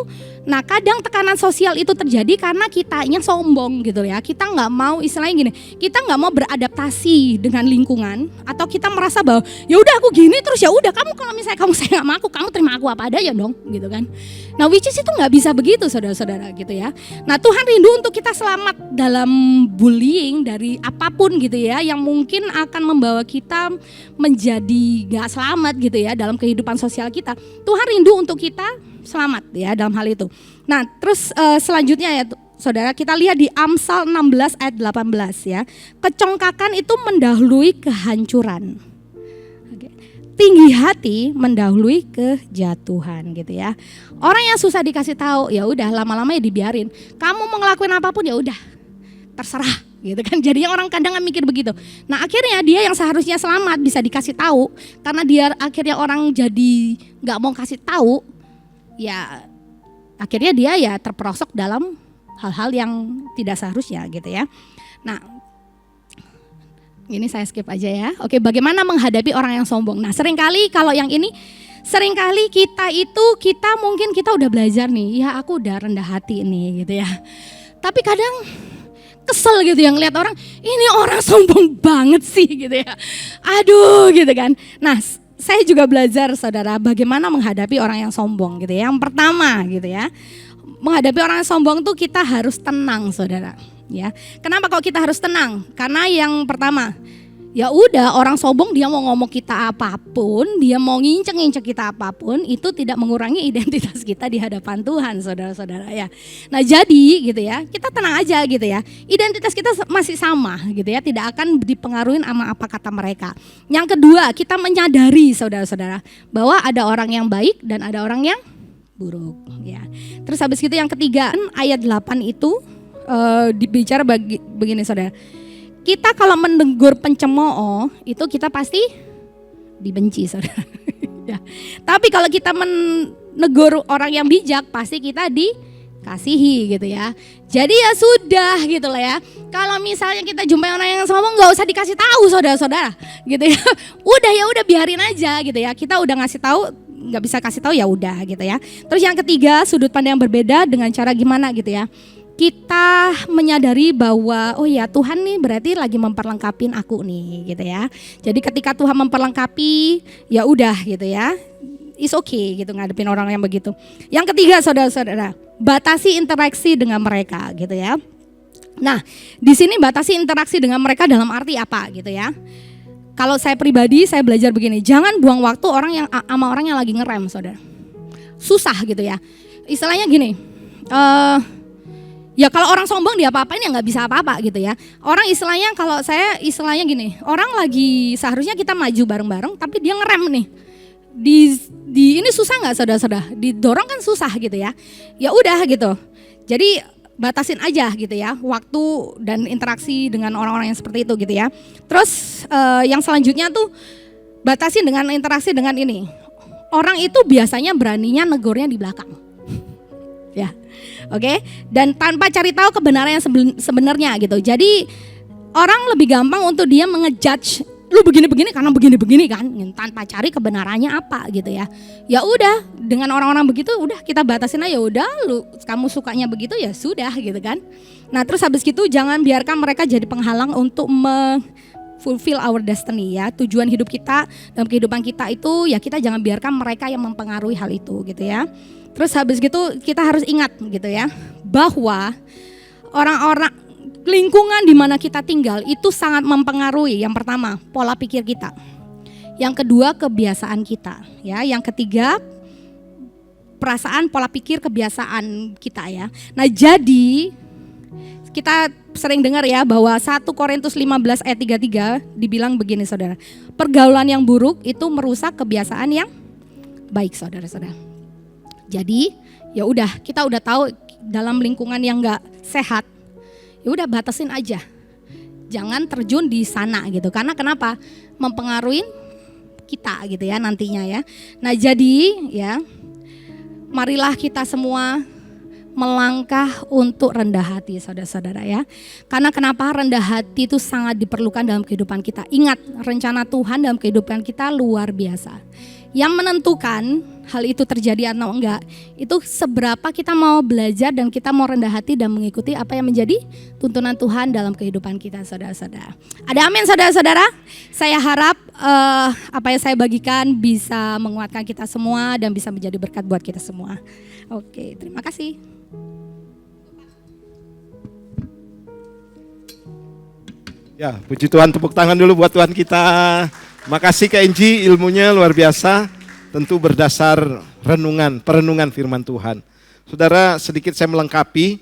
nah kadang tekanan sosial itu terjadi karena kitanya sombong gitu ya. Kita nggak mau istilahnya gini, kita nggak mau beradaptasi dengan lingkungan atau kita merasa bahwa ya udah aku gini terus ya udah kamu kalau misalnya kamu sayang sama aku, kamu terima aku apa adanya dong gitu kan. Nah which is itu nggak bisa begitu saudara-saudara gitu ya. Nah Tuhan rindu untuk kita selamat dalam bullying dari apapun gitu ya yang mungkin akan membawa kita menjadi gak selamat gitu ya dalam kehidupan sosial kita. Tuhan rindu untuk kita selamat ya dalam hal itu. Nah terus selanjutnya ya saudara, kita lihat di Amsal 16 ayat 18 ya. Kecongkakan itu mendahului kehancuran. Oke. Tinggi hati mendahului kejatuhan gitu ya. Orang yang susah dikasih tahu ya udah lama-lama ya dibiarin. Kamu mau ngelakuin apapun ya udah terserah gitu kan. Jadinya orang kadang mikir begitu. Nah akhirnya dia yang seharusnya selamat bisa dikasih tahu, karena dia akhirnya orang jadi nggak mau kasih tahu, ya akhirnya dia ya terperosok dalam hal-hal yang tidak seharusnya gitu ya. Nah ini saya skip aja ya. Oke, bagaimana menghadapi orang yang sombong? Nah seringkali kalau yang ini, seringkali kita mungkin kita udah belajar nih, ya aku udah rendah hati nih gitu ya. Tapi kadang kesel gitu ya ngeliat orang, ini orang sombong banget sih gitu ya. Aduh gitu kan. Nah saya juga belajar saudara bagaimana menghadapi orang yang sombong gitu ya. Yang pertama gitu ya, menghadapi orang yang sombong tuh kita harus tenang saudara ya. Kenapa kok kita harus tenang? Karena yang pertama, ya udah orang sombong dia mau ngomong kita apapun, dia mau nginceng-nginceng kita apapun, itu tidak mengurangi identitas kita di hadapan Tuhan saudara-saudara ya. Nah jadi gitu ya, kita tenang aja gitu ya, identitas kita masih sama gitu ya, tidak akan dipengaruhi sama apa kata mereka. Yang kedua, kita menyadari saudara-saudara bahwa ada orang yang baik dan ada orang yang buruk ya. Terus habis itu yang ketiga, ayat 8 itu dibicara begini saudara. Kita kalau menegur pencemooh itu kita pasti dibenci saudara. Ya. Tapi kalau kita menegur orang yang bijak pasti kita dikasihi gitu ya. Jadi ya sudah gitu lah ya. Kalau misalnya kita jumpai orang yang sombong nggak usah dikasih tahu saudara-saudara gitu ya. Udah biarin aja gitu ya. Kita udah ngasih tahu, nggak bisa kasih tahu ya udah gitu ya. Terus yang ketiga, sudut pandang yang berbeda dengan cara gimana gitu ya. Kita menyadari bahwa oh ya Tuhan nih berarti lagi memperlengkapin aku nih gitu ya. Jadi ketika Tuhan memperlengkapi ya udah gitu ya. It's okay gitu ngadepin orang yang begitu. Yang ketiga saudara-saudara, batasi interaksi dengan mereka gitu ya. Nah, di sini batasi interaksi dengan mereka dalam arti apa gitu ya. Kalau saya pribadi saya belajar begini, jangan buang waktu sama orang yang lagi ngerem saudara. Susah gitu ya. Istilahnya gini, ya kalau orang sombong dia apa-apain ya nggak bisa apa-apa gitu ya. Orang istilahnya kalau saya istilahnya gini, orang lagi seharusnya kita maju bareng-bareng tapi dia ngerem nih. Di ini susah nggak saudara-saudara? Didorong kan susah gitu ya. Ya udah gitu. Jadi batasin aja gitu ya waktu dan interaksi dengan orang-orang yang seperti itu gitu ya. Terus yang selanjutnya tuh batasin dengan interaksi dengan ini. Orang itu biasanya beraninya negurnya di belakang. Ya. Oke, dan tanpa cari tahu kebenaran yang sebenarnya gitu. Jadi orang lebih gampang untuk dia mengejudge lu begini-begini karena begini-begini kan, tanpa cari kebenarannya apa gitu ya. Ya udah, dengan orang-orang begitu udah kita batasin aja, udah lu kamu sukanya begitu ya sudah gitu kan. Nah, terus habis gitu jangan biarkan mereka jadi penghalang untuk fulfill our destiny ya. Tujuan hidup kita dalam kehidupan kita itu ya kita jangan biarkan mereka yang mempengaruhi hal itu gitu ya. Terus habis gitu kita harus ingat gitu ya bahwa orang-orang lingkungan di mana kita tinggal itu sangat mempengaruhi. Yang pertama, pola pikir kita. Yang kedua, kebiasaan kita. Ya, yang ketiga, perasaan, pola pikir, kebiasaan kita ya. Nah, jadi kita sering dengar ya bahwa 1 Korintus 15 ayat 33 dibilang begini saudara. Pergaulan yang buruk itu merusak kebiasaan yang baik saudara-saudara. Jadi ya udah, kita udah tahu dalam lingkungan yang gak sehat, ya udah batasin aja. Jangan terjun di sana gitu. Karena kenapa? Mempengaruhi kita gitu ya nantinya ya. Nah, jadi ya marilah kita semua melangkah untuk rendah hati saudara-saudara ya. Karena kenapa rendah hati itu sangat diperlukan dalam kehidupan kita. Ingat, rencana Tuhan dalam kehidupan kita luar biasa. Yang menentukan hal itu terjadi atau enggak, itu seberapa kita mau belajar dan kita mau rendah hati dan mengikuti apa yang menjadi tuntunan Tuhan dalam kehidupan kita saudara-saudara. Ada amin saudara-saudara? Saya harap apa yang saya bagikan bisa menguatkan kita semua dan bisa menjadi berkat buat kita semua. Oke, terima kasih. Ya, puji Tuhan, tepuk tangan dulu buat Tuhan kita. Makasih Kak Inji, ilmunya luar biasa. Tentu berdasar perenungan firman Tuhan. Saudara, sedikit saya melengkapi.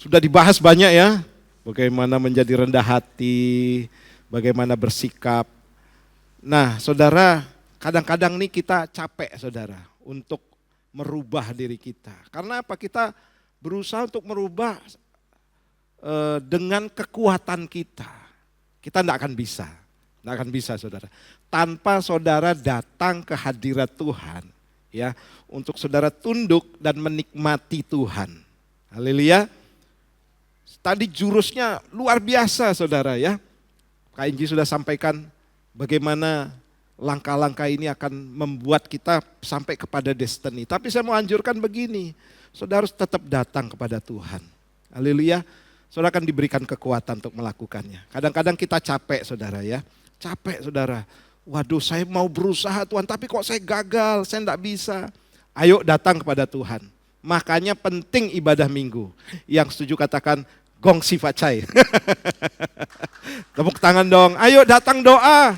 Sudah dibahas banyak ya. Bagaimana menjadi rendah hati, bagaimana bersikap. Nah, saudara, kadang-kadang nih kita capek saudara untuk merubah diri kita. Karena apa? Kita berusaha untuk merubah dengan kekuatan kita. Kita tidak akan bisa. Tidak akan bisa saudara. Tanpa saudara datang ke hadirat Tuhan. Ya, untuk saudara tunduk dan menikmati Tuhan. Haleluya. Tadi jurusnya luar biasa saudara ya. Kak Inji sudah sampaikan bagaimana langkah-langkah ini akan membuat kita sampai kepada destiny. Tapi saya mau anjurkan begini. Saudara harus tetap datang kepada Tuhan. Haleluya. Saudara akan diberikan kekuatan untuk melakukannya. Kadang-kadang kita capek saudara ya. Capek saudara, waduh saya mau berusaha Tuhan tapi kok saya gagal, saya enggak bisa. Ayo datang kepada Tuhan. Makanya penting ibadah minggu. Yang setuju katakan gong si facai. Tepuk tangan dong, ayo datang doa.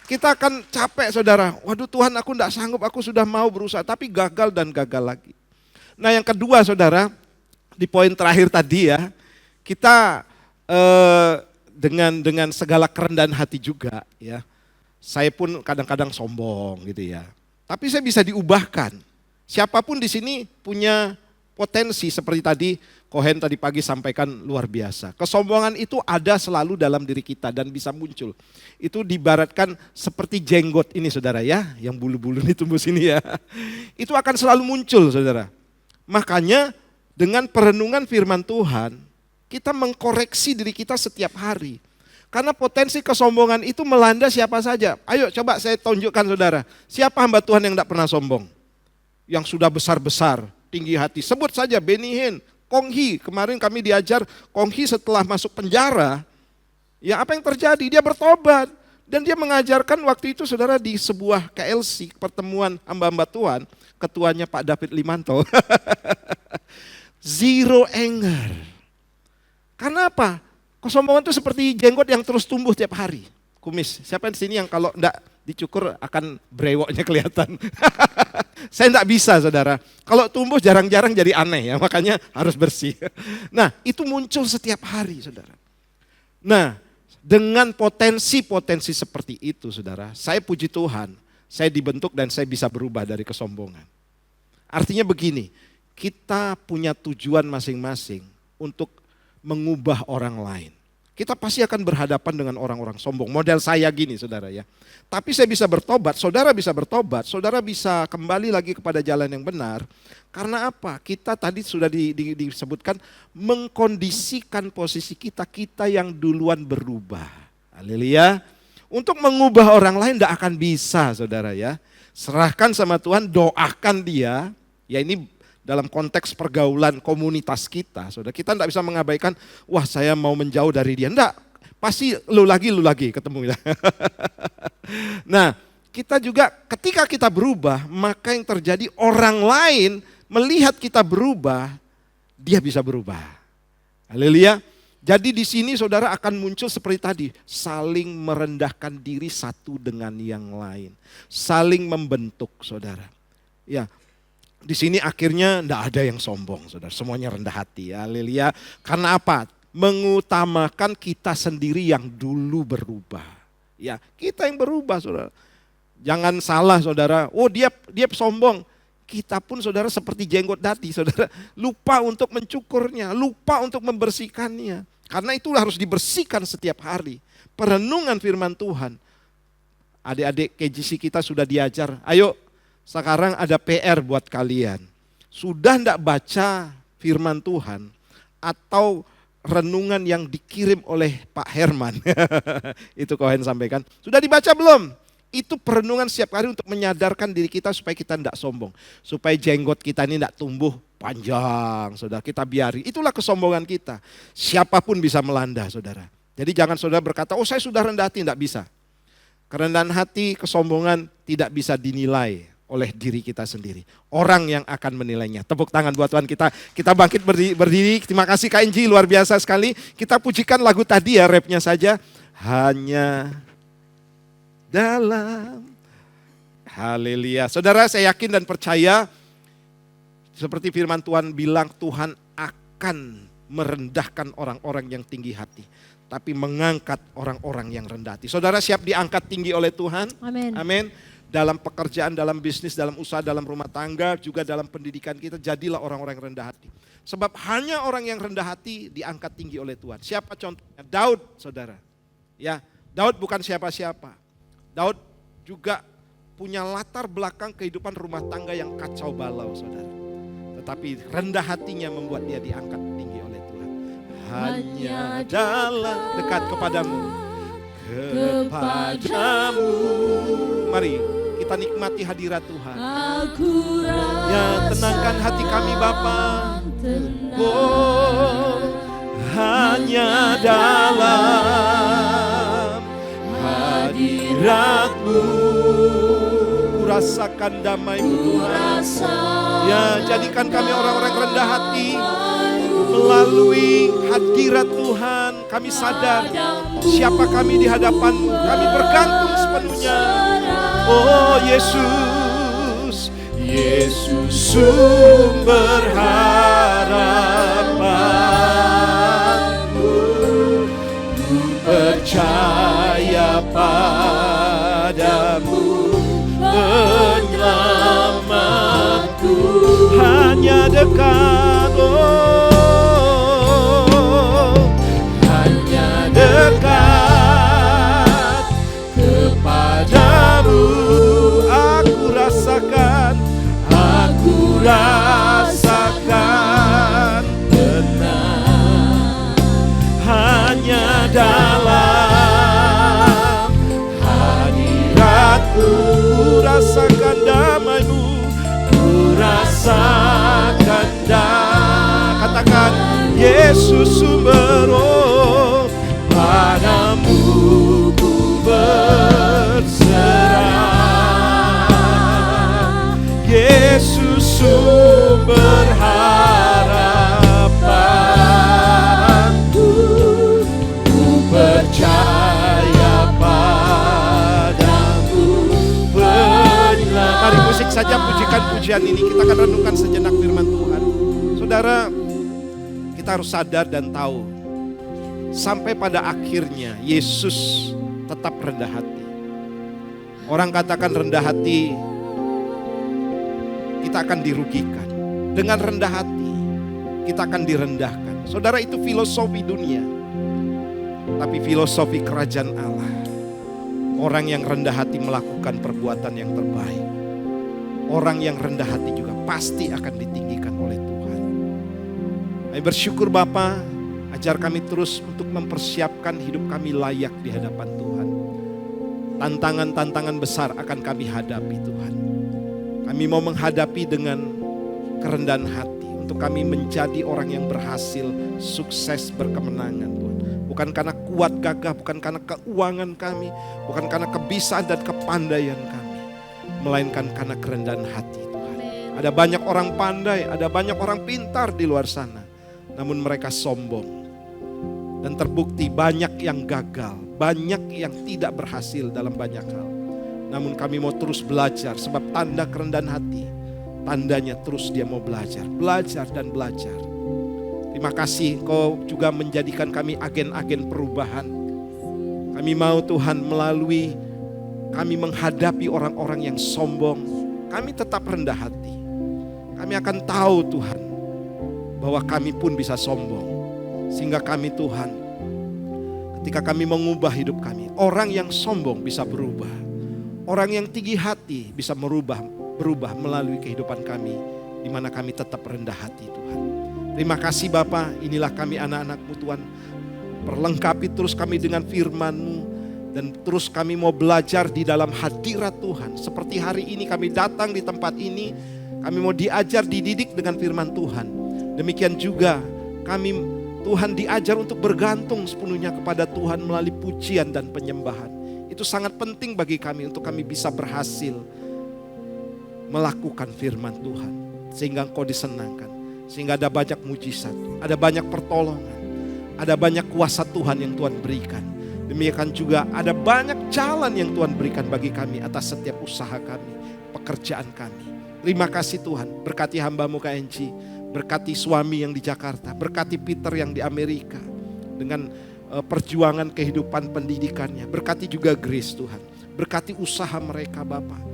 Kita akan capek saudara, waduh Tuhan aku enggak sanggup, aku sudah mau berusaha tapi gagal dan gagal lagi. Nah yang kedua saudara, di poin terakhir tadi ya, kita dengan segala kerendahan hati juga ya. Saya pun kadang-kadang sombong gitu ya. Tapi saya bisa diubahkan. Siapapun di sini punya potensi seperti tadi Kohen tadi pagi sampaikan luar biasa. Kesombongan itu ada selalu dalam diri kita dan bisa muncul. Itu diibaratkan seperti jenggot ini saudara ya, yang bulu-bulu ini tumbuh sini ya. Itu akan selalu muncul saudara. Makanya dengan perenungan firman Tuhan, kita mengkoreksi diri kita setiap hari. Karena potensi kesombongan itu melanda siapa saja. Ayo coba saya tunjukkan saudara. Siapa hamba Tuhan yang tidak pernah sombong? Yang sudah besar-besar, tinggi hati. Sebut saja Benny Hinn, Kong Hee. Kemarin kami diajar Kong Hee setelah masuk penjara. Ya apa yang terjadi? Dia bertobat. Dan dia mengajarkan waktu itu saudara di sebuah KLC, pertemuan hamba-hamba Tuhan. Ketuanya Pak David Limanto. Zero anger. Karena apa? Kesombongan itu seperti jenggot yang terus tumbuh tiap hari. Kumis. Siapa di sini yang kalau enggak dicukur akan brewoknya kelihatan. Saya enggak bisa saudara. Kalau tumbuh jarang-jarang jadi aneh ya. Makanya harus bersih. Nah itu muncul setiap hari saudara. Nah dengan potensi-potensi seperti itu saudara. Saya puji Tuhan. Saya dibentuk dan saya bisa berubah dari kesombongan. Artinya begini. Kita punya tujuan masing-masing untuk mengubah orang lain. Kita pasti akan berhadapan dengan orang-orang sombong. Model saya gini saudara ya. Tapi saya bisa bertobat, saudara bisa kembali lagi kepada jalan yang benar. Karena apa? Kita tadi sudah disebutkan mengkondisikan posisi kita yang duluan berubah. Haleluya. Untuk mengubah orang lain tidak akan bisa saudara ya. Serahkan sama Tuhan, doakan dia. Ya ini dalam konteks pergaulan komunitas kita, saudara, kita tidak bisa mengabaikan, wah saya mau menjauh dari dia. Enggak, pasti lu lagi ketemu. Nah, kita juga ketika kita berubah, maka yang terjadi orang lain melihat kita berubah, dia bisa berubah. Haleluya. Jadi di sini saudara akan muncul seperti tadi, saling merendahkan diri satu dengan yang lain, saling membentuk saudara. Ya, di sini akhirnya tidak ada yang sombong saudara, semuanya rendah hati. Haleluya. Karena apa? Mengutamakan kita sendiri yang dulu berubah. Ya, kita yang berubah saudara. Jangan salah saudara, oh dia sombong. Kita pun saudara seperti jenggot dati saudara, lupa untuk mencukurnya, lupa untuk membersihkannya. Karena itulah harus dibersihkan setiap hari. Perenungan firman Tuhan. Adik-adik KGC kita sudah diajar, ayo sekarang ada PR buat kalian. Sudah enggak baca firman Tuhan atau renungan yang dikirim oleh Pak Herman? Itu Kohen sampaikan. Sudah dibaca belum? Itu perenungan setiap hari untuk menyadarkan diri kita supaya kita tidak sombong. Supaya jenggot kita ini tidak tumbuh panjang, saudara. Kita biari. Itulah kesombongan kita. Siapapun bisa melanda, saudara. Jadi jangan saudara berkata, oh saya sudah rendah hati. Tidak bisa. Kerendahan hati, kesombongan tidak bisa dinilai oleh diri kita sendiri. Orang yang akan menilainya. Tepuk tangan buat Tuhan kita. Kita bangkit berdiri. Terima kasih Kak Inji, luar biasa sekali. Kita pujikan lagu tadi ya, rapnya saja. Hanya dalam, haleluya. Saudara, saya yakin dan percaya seperti firman Tuhan bilang, Tuhan akan merendahkan orang-orang yang tinggi hati, tapi mengangkat orang-orang yang rendah hati. Saudara siap diangkat tinggi oleh Tuhan? Amin. Amin. Dalam pekerjaan, dalam bisnis, dalam usaha, dalam rumah tangga, juga dalam pendidikan kita, jadilah orang-orang yang rendah hati. Sebab hanya orang yang rendah hati diangkat tinggi oleh Tuhan. Siapa contohnya? Daud, saudara. Ya, Daud bukan siapa-siapa. Daud juga punya latar belakang kehidupan rumah tangga yang kacau balau, saudara. Tetapi rendah hatinya membuat dia diangkat tinggi oleh Tuhan. Hanya dalam dekat kepadamu. Mari kita nikmati hadirat Tuhan. Ya, tenangkan hati kami Bapa. Oh, hanya dalam hadirat-Mu rasakan damai-Mu Tuhan. Ya, jadikan kami orang-orang rendah hati. Melalui hadirat Tuhan kami sadar siapa kami di hadapan-Mu. Kami bergantung sepenuhnya. Oh Yesus, Yesus sumber harapanku. Ku percaya padamu, penyelamatku. Hanya dekat, dekat kepadamu. Aku rasakan tenang. Hanya dalam hadirat-Mu rasakan damai-Mu. Ku rasakan katakan Yesus sumber, oh padamu ku berserah. Yesus sumber harapanku. Ku percaya padamu, penyelamat. Mari musik saja, pujikan pujian ini. Kita akan renungkan sejenak firman Tuhan. Saudara, kita harus sadar dan tahu sampai pada akhirnya Yesus tetap rendah hati. Orang katakan rendah hati, kita akan dirugikan. Dengan rendah hati, kita akan direndahkan. Saudara, itu filosofi dunia. Tapi filosofi kerajaan Allah, orang yang rendah hati melakukan perbuatan yang terbaik. Orang yang rendah hati juga pasti akan ditinggikan oleh Tuhan. Kami bersyukur Bapa, ajar kami terus untuk mempersiapkan hidup kami layak di hadapan Tuhan. Tantangan-tantangan besar akan kami hadapi Tuhan. Kami mau menghadapi dengan kerendahan hati untuk kami menjadi orang yang berhasil, sukses, berkemenangan Tuhan. Bukan karena kuat gagah, bukan karena keuangan kami, bukan karena kebisaan dan kepandaian kami, melainkan karena kerendahan hati Tuhan. Ada banyak orang pandai, ada banyak orang pintar di luar sana, namun mereka sombong. Dan terbukti banyak yang gagal, banyak yang tidak berhasil dalam banyak hal. Namun kami mau terus belajar, sebab tanda kerendahan hati, tandanya terus dia mau belajar dan belajar. Terima kasih Engkau juga menjadikan kami agen-agen perubahan. Kami mau Tuhan melalui kami menghadapi orang-orang yang sombong, kami tetap rendah hati. Kami akan tahu Tuhan bahwa kami pun bisa sombong. Sehingga kami Tuhan, ketika kami mengubah hidup kami, orang yang sombong bisa berubah. Orang yang tinggi hati bisa berubah melalui kehidupan kami, di mana kami tetap rendah hati Tuhan. Terima kasih Bapa, inilah kami anak-anak-Mu Tuhan. Perlengkapi terus kami dengan firman-Mu, dan terus kami mau belajar di dalam hadirat Tuhan. Seperti hari ini kami datang di tempat ini, kami mau diajar, dididik dengan firman Tuhan. Demikian juga kami Tuhan diajar untuk bergantung sepenuhnya kepada Tuhan melalui pujian dan penyembahan. Itu sangat penting bagi kami untuk kami bisa berhasil melakukan firman Tuhan. Sehingga Engkau disenangkan. Sehingga ada banyak mujizat, ada banyak pertolongan, ada banyak kuasa Tuhan yang Tuhan berikan. Demikian juga ada banyak jalan yang Tuhan berikan bagi kami atas setiap usaha kami, pekerjaan kami. Terima kasih Tuhan, berkati hamba-Mu KNG, berkati suami yang di Jakarta, berkati Peter yang di Amerika dengan perjuangan kehidupan pendidikannya. Berkati juga Grace Tuhan, berkati usaha mereka Bapa.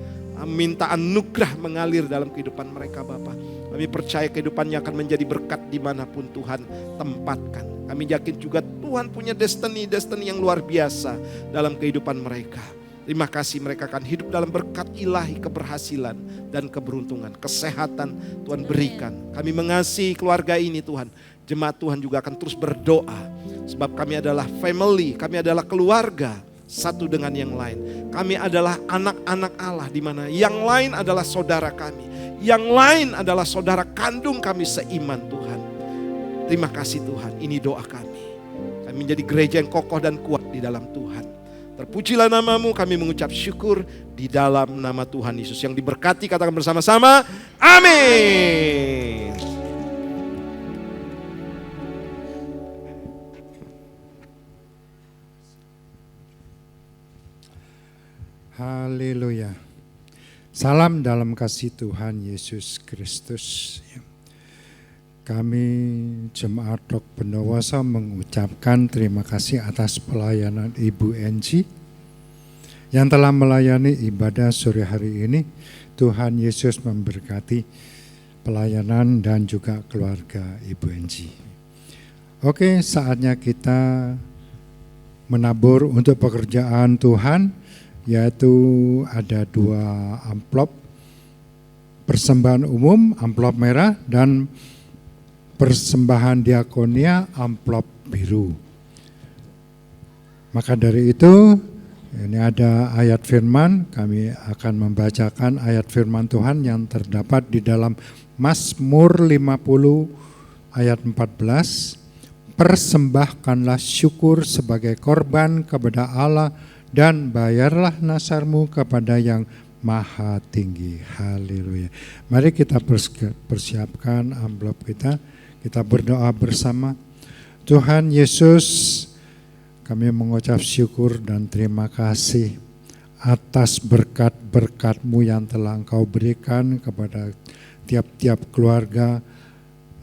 Minta anugerah mengalir dalam kehidupan mereka Bapa. Kami percaya kehidupannya akan menjadi berkat dimanapun Tuhan tempatkan. Kami yakin juga Tuhan punya destiny yang luar biasa dalam kehidupan mereka. Terima kasih, mereka akan hidup dalam berkat ilahi, keberhasilan dan keberuntungan. Kesehatan Tuhan berikan. Kami mengasihi keluarga ini Tuhan. Jemaat Tuhan juga akan terus berdoa. Sebab kami adalah family, kami adalah keluarga satu dengan yang lain. Kami adalah anak-anak Allah, di mana yang lain adalah saudara kami. Yang lain adalah saudara kandung kami seiman Tuhan. Terima kasih Tuhan, ini doa kami. Kami menjadi gereja yang kokoh dan kuat di dalam Tuhan. Terpujilah nama-Mu, kami mengucap syukur di dalam nama Tuhan Yesus. Yang diberkati katakan bersama-sama, amin. Haleluya. Salam dalam kasih Tuhan Yesus Kristus. Kami Jemaat Rock Bondowoso mengucapkan terima kasih atas pelayanan Ibu Enji yang telah melayani ibadah sore hari ini. Tuhan Yesus memberkati pelayanan dan juga keluarga Ibu Enji. Oke, saatnya kita menabur untuk pekerjaan Tuhan, yaitu ada 2 amplop persembahan umum, amplop merah, dan persembahan diakonia, amplop biru. Maka dari itu, ini ada ayat firman, kami akan membacakan ayat firman Tuhan yang terdapat di dalam Mazmur 50 ayat 14. Persembahkanlah syukur sebagai korban kepada Allah dan bayarlah nasarmu kepada yang maha tinggi. Haleluya. Mari kita persiapkan amplop kita. Kita berdoa bersama. Tuhan Yesus, kami mengucap syukur dan terima kasih atas berkat-berkat-Mu yang telah Engkau berikan kepada tiap-tiap keluarga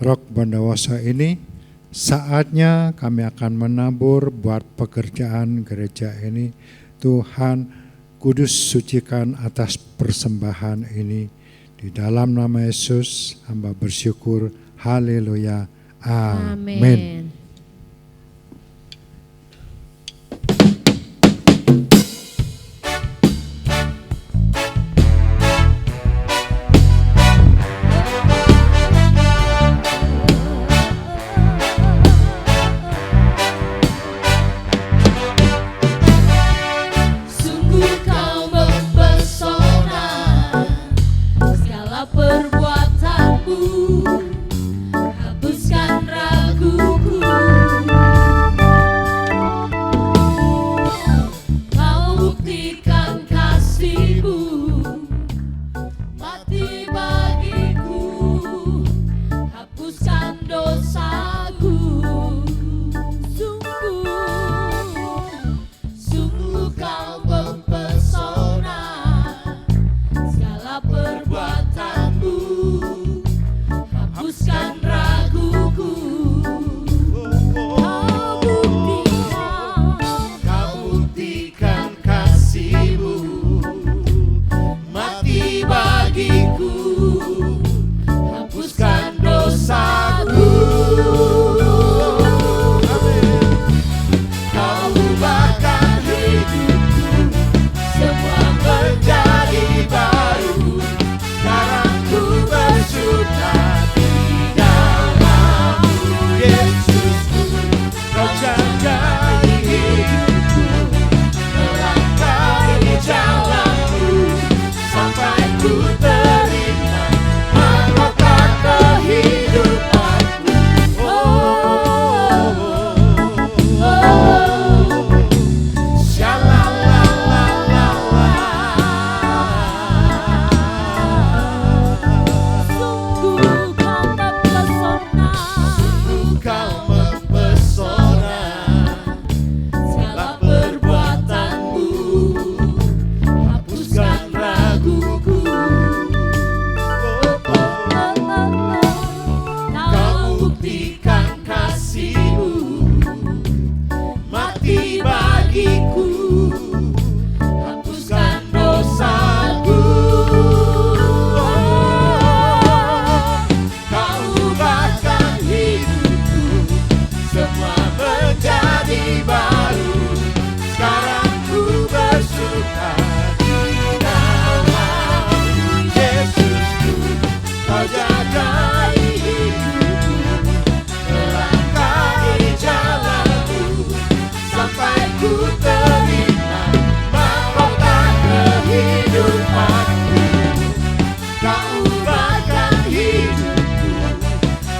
Rock Bondowoso ini. Saatnya kami akan menabur buat pekerjaan gereja ini. Tuhan, kudus sucikan atas persembahan ini. Di dalam nama Yesus, hamba bersyukur. Haleluya. Amin. Sungguh kau mempesona, segala perbuatanmu hapuskan raguku. baru. Sekarang ku bersuka di dalam-Mu, Yesusku. Kau jagai hidupku, melangkahi jalan-Mu, sampai ku terima mahkota kehidupanku. Sungguh kau mempesona, Kau mempesona, segala perbuatanmu hapuskan raguku. Kau buktikan kasih-Mu, mati bagiku, hapuskan dosaku. Kau ubahkan hidupku, semua menjadi baru. Sekarang ku bersuka di dalam-Mu, Yesusku. Kau jagai hidupku, melangkahi jalan-Mu, sampai ku terima mahkota kehidupanku. Kau ubahkan hidupku,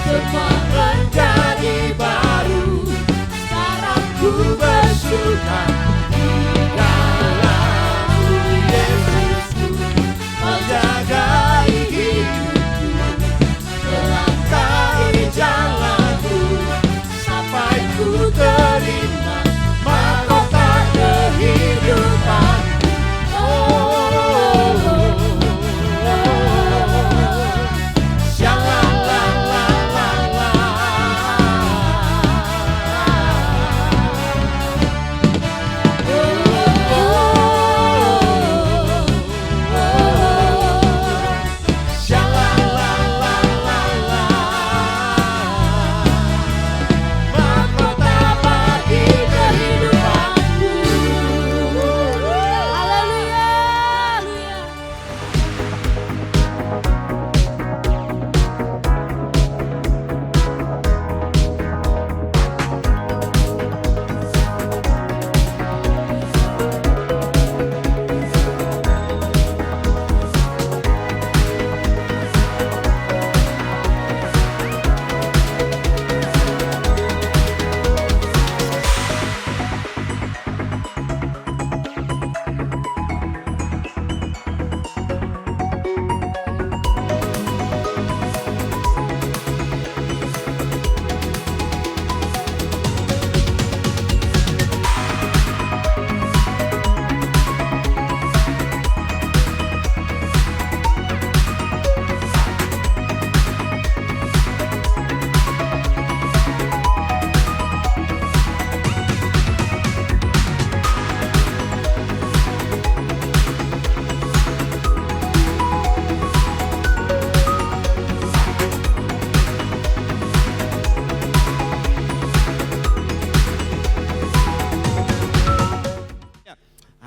semua menjadi baru. Sekarang ku bersuka di dalam-Mu, Yesusku. Kau jagai hidupku, melangkahi jalan-Mu, sampai ku terima mahkota kehidupanku. Mahkota bagi kehidupanku.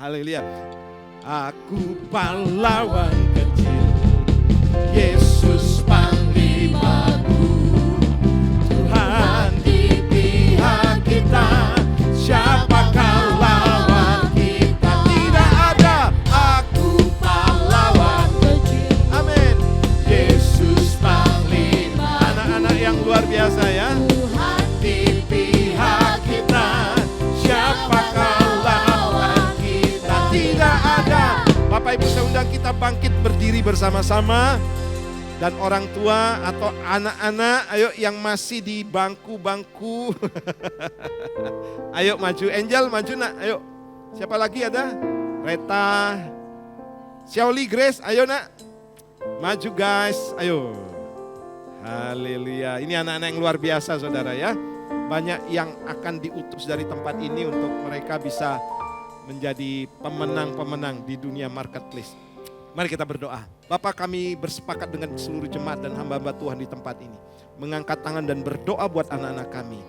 Haleluya. Haleluya. Aku pahlawan kecil, Yesus panglimaku. Tuhan di pihak kita, siapakah lawan kita? Tidak ada. Aku pahlawan kecil. Amin. Yesus panglima. Anak-anak yang luar biasa ya. Tuhan di pihak kita, siapakah lawan kita? Tidak ada. Bapak Ibu, saya undang kita bangkit berdiri bersama-sama. Dan orang tua atau anak-anak, ayo yang masih di bangku-bangku. Ayo maju, Angel maju nak, ayo. Siapa lagi ada? Reta, Xiaoli, Grace, ayo nak. Maju guys, ayo. Haleluya, ini anak-anak yang luar biasa saudara ya. Banyak yang akan diutus dari tempat ini untuk mereka bisa menjadi pemenang-pemenang di dunia marketplace. Mari kita berdoa. Bapak, kami bersepakat dengan seluruh jemaat dan hamba-hamba Tuhan di tempat ini. Mengangkat tangan dan berdoa buat anak-anak kami.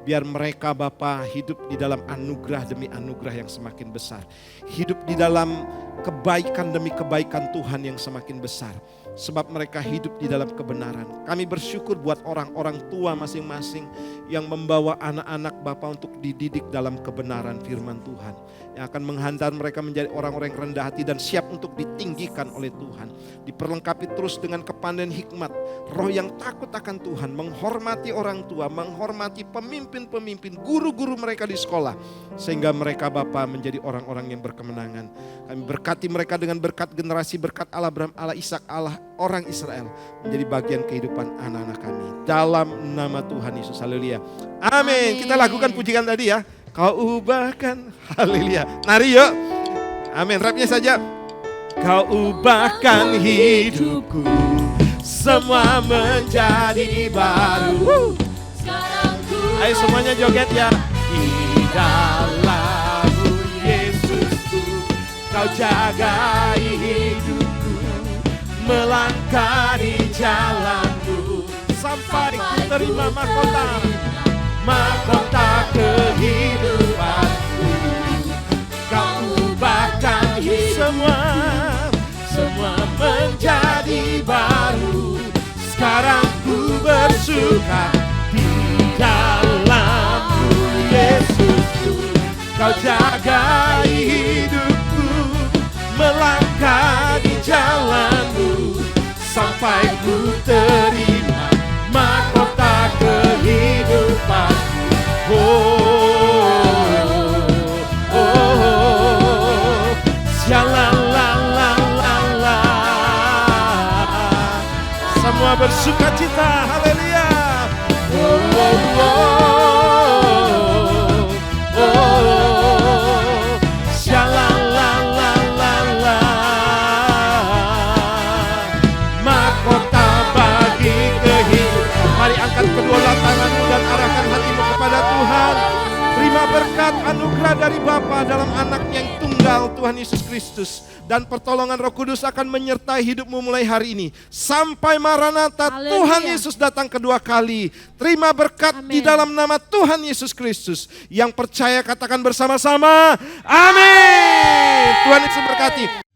Biar mereka Bapa hidup di dalam anugerah demi anugerah yang semakin besar. Hidup di dalam kebaikan demi kebaikan Tuhan yang semakin besar. Sebab mereka hidup di dalam kebenaran. Kami bersyukur buat orang-orang tua masing-masing yang membawa anak-anak Bapa untuk dididik dalam kebenaran firman Tuhan. Yang akan menghantar mereka menjadi orang-orang yang rendah hati dan siap untuk ditinggikan oleh Tuhan. Diperlengkapi terus dengan kepandaian hikmat. Roh yang takut akan Tuhan, menghormati orang tua, menghormati pemimpin-pemimpin, guru-guru mereka di sekolah. Sehingga mereka Bapa menjadi orang-orang yang berkemenangan. Kami berkati mereka dengan berkat generasi, berkat Allah Abraham, Allah Ishak, Allah orang Israel. Menjadi bagian kehidupan anak-anak kami. Dalam nama Tuhan Yesus, haleluya. Amin. Kita lakukan pujian tadi ya. Kau ubahkan, haleluya. Nari yuk. Amin, rapnya saja. Kau ubahkan hidupku, semua menjadi baru. Ayo semuanya joget ya. Di dalam-Mu Yesusku, Kau jagai hidupku, melangkah di jalan-Mu, sampai ku terima mahkota kehidupanku. Kau ubahkan semua menjadi baru. Sekarang ku bersuka di dalam-Mu Yesusku. Kau jagai hidupku, melangkah di jalan-Mu, sampai ku terima mahkota kehidupanku. Semua bersuka cita, haleluya. Mahkota bagi kehidupan. Mari angkat kedua tanganmu dan arahkan hatimu kepada Tuhan. Terima berkat anugerah dari Bapa dalam anaknya yang tunggal Tuhan Yesus Kristus. Dan pertolongan Roh Kudus akan menyertai hidupmu mulai hari ini. Sampai Maranatha, Tuhan Yesus datang kedua kali. Terima berkat di dalam nama Tuhan Yesus Kristus. Yang percaya katakan bersama-sama, amin. Tuhan Yesus berkati.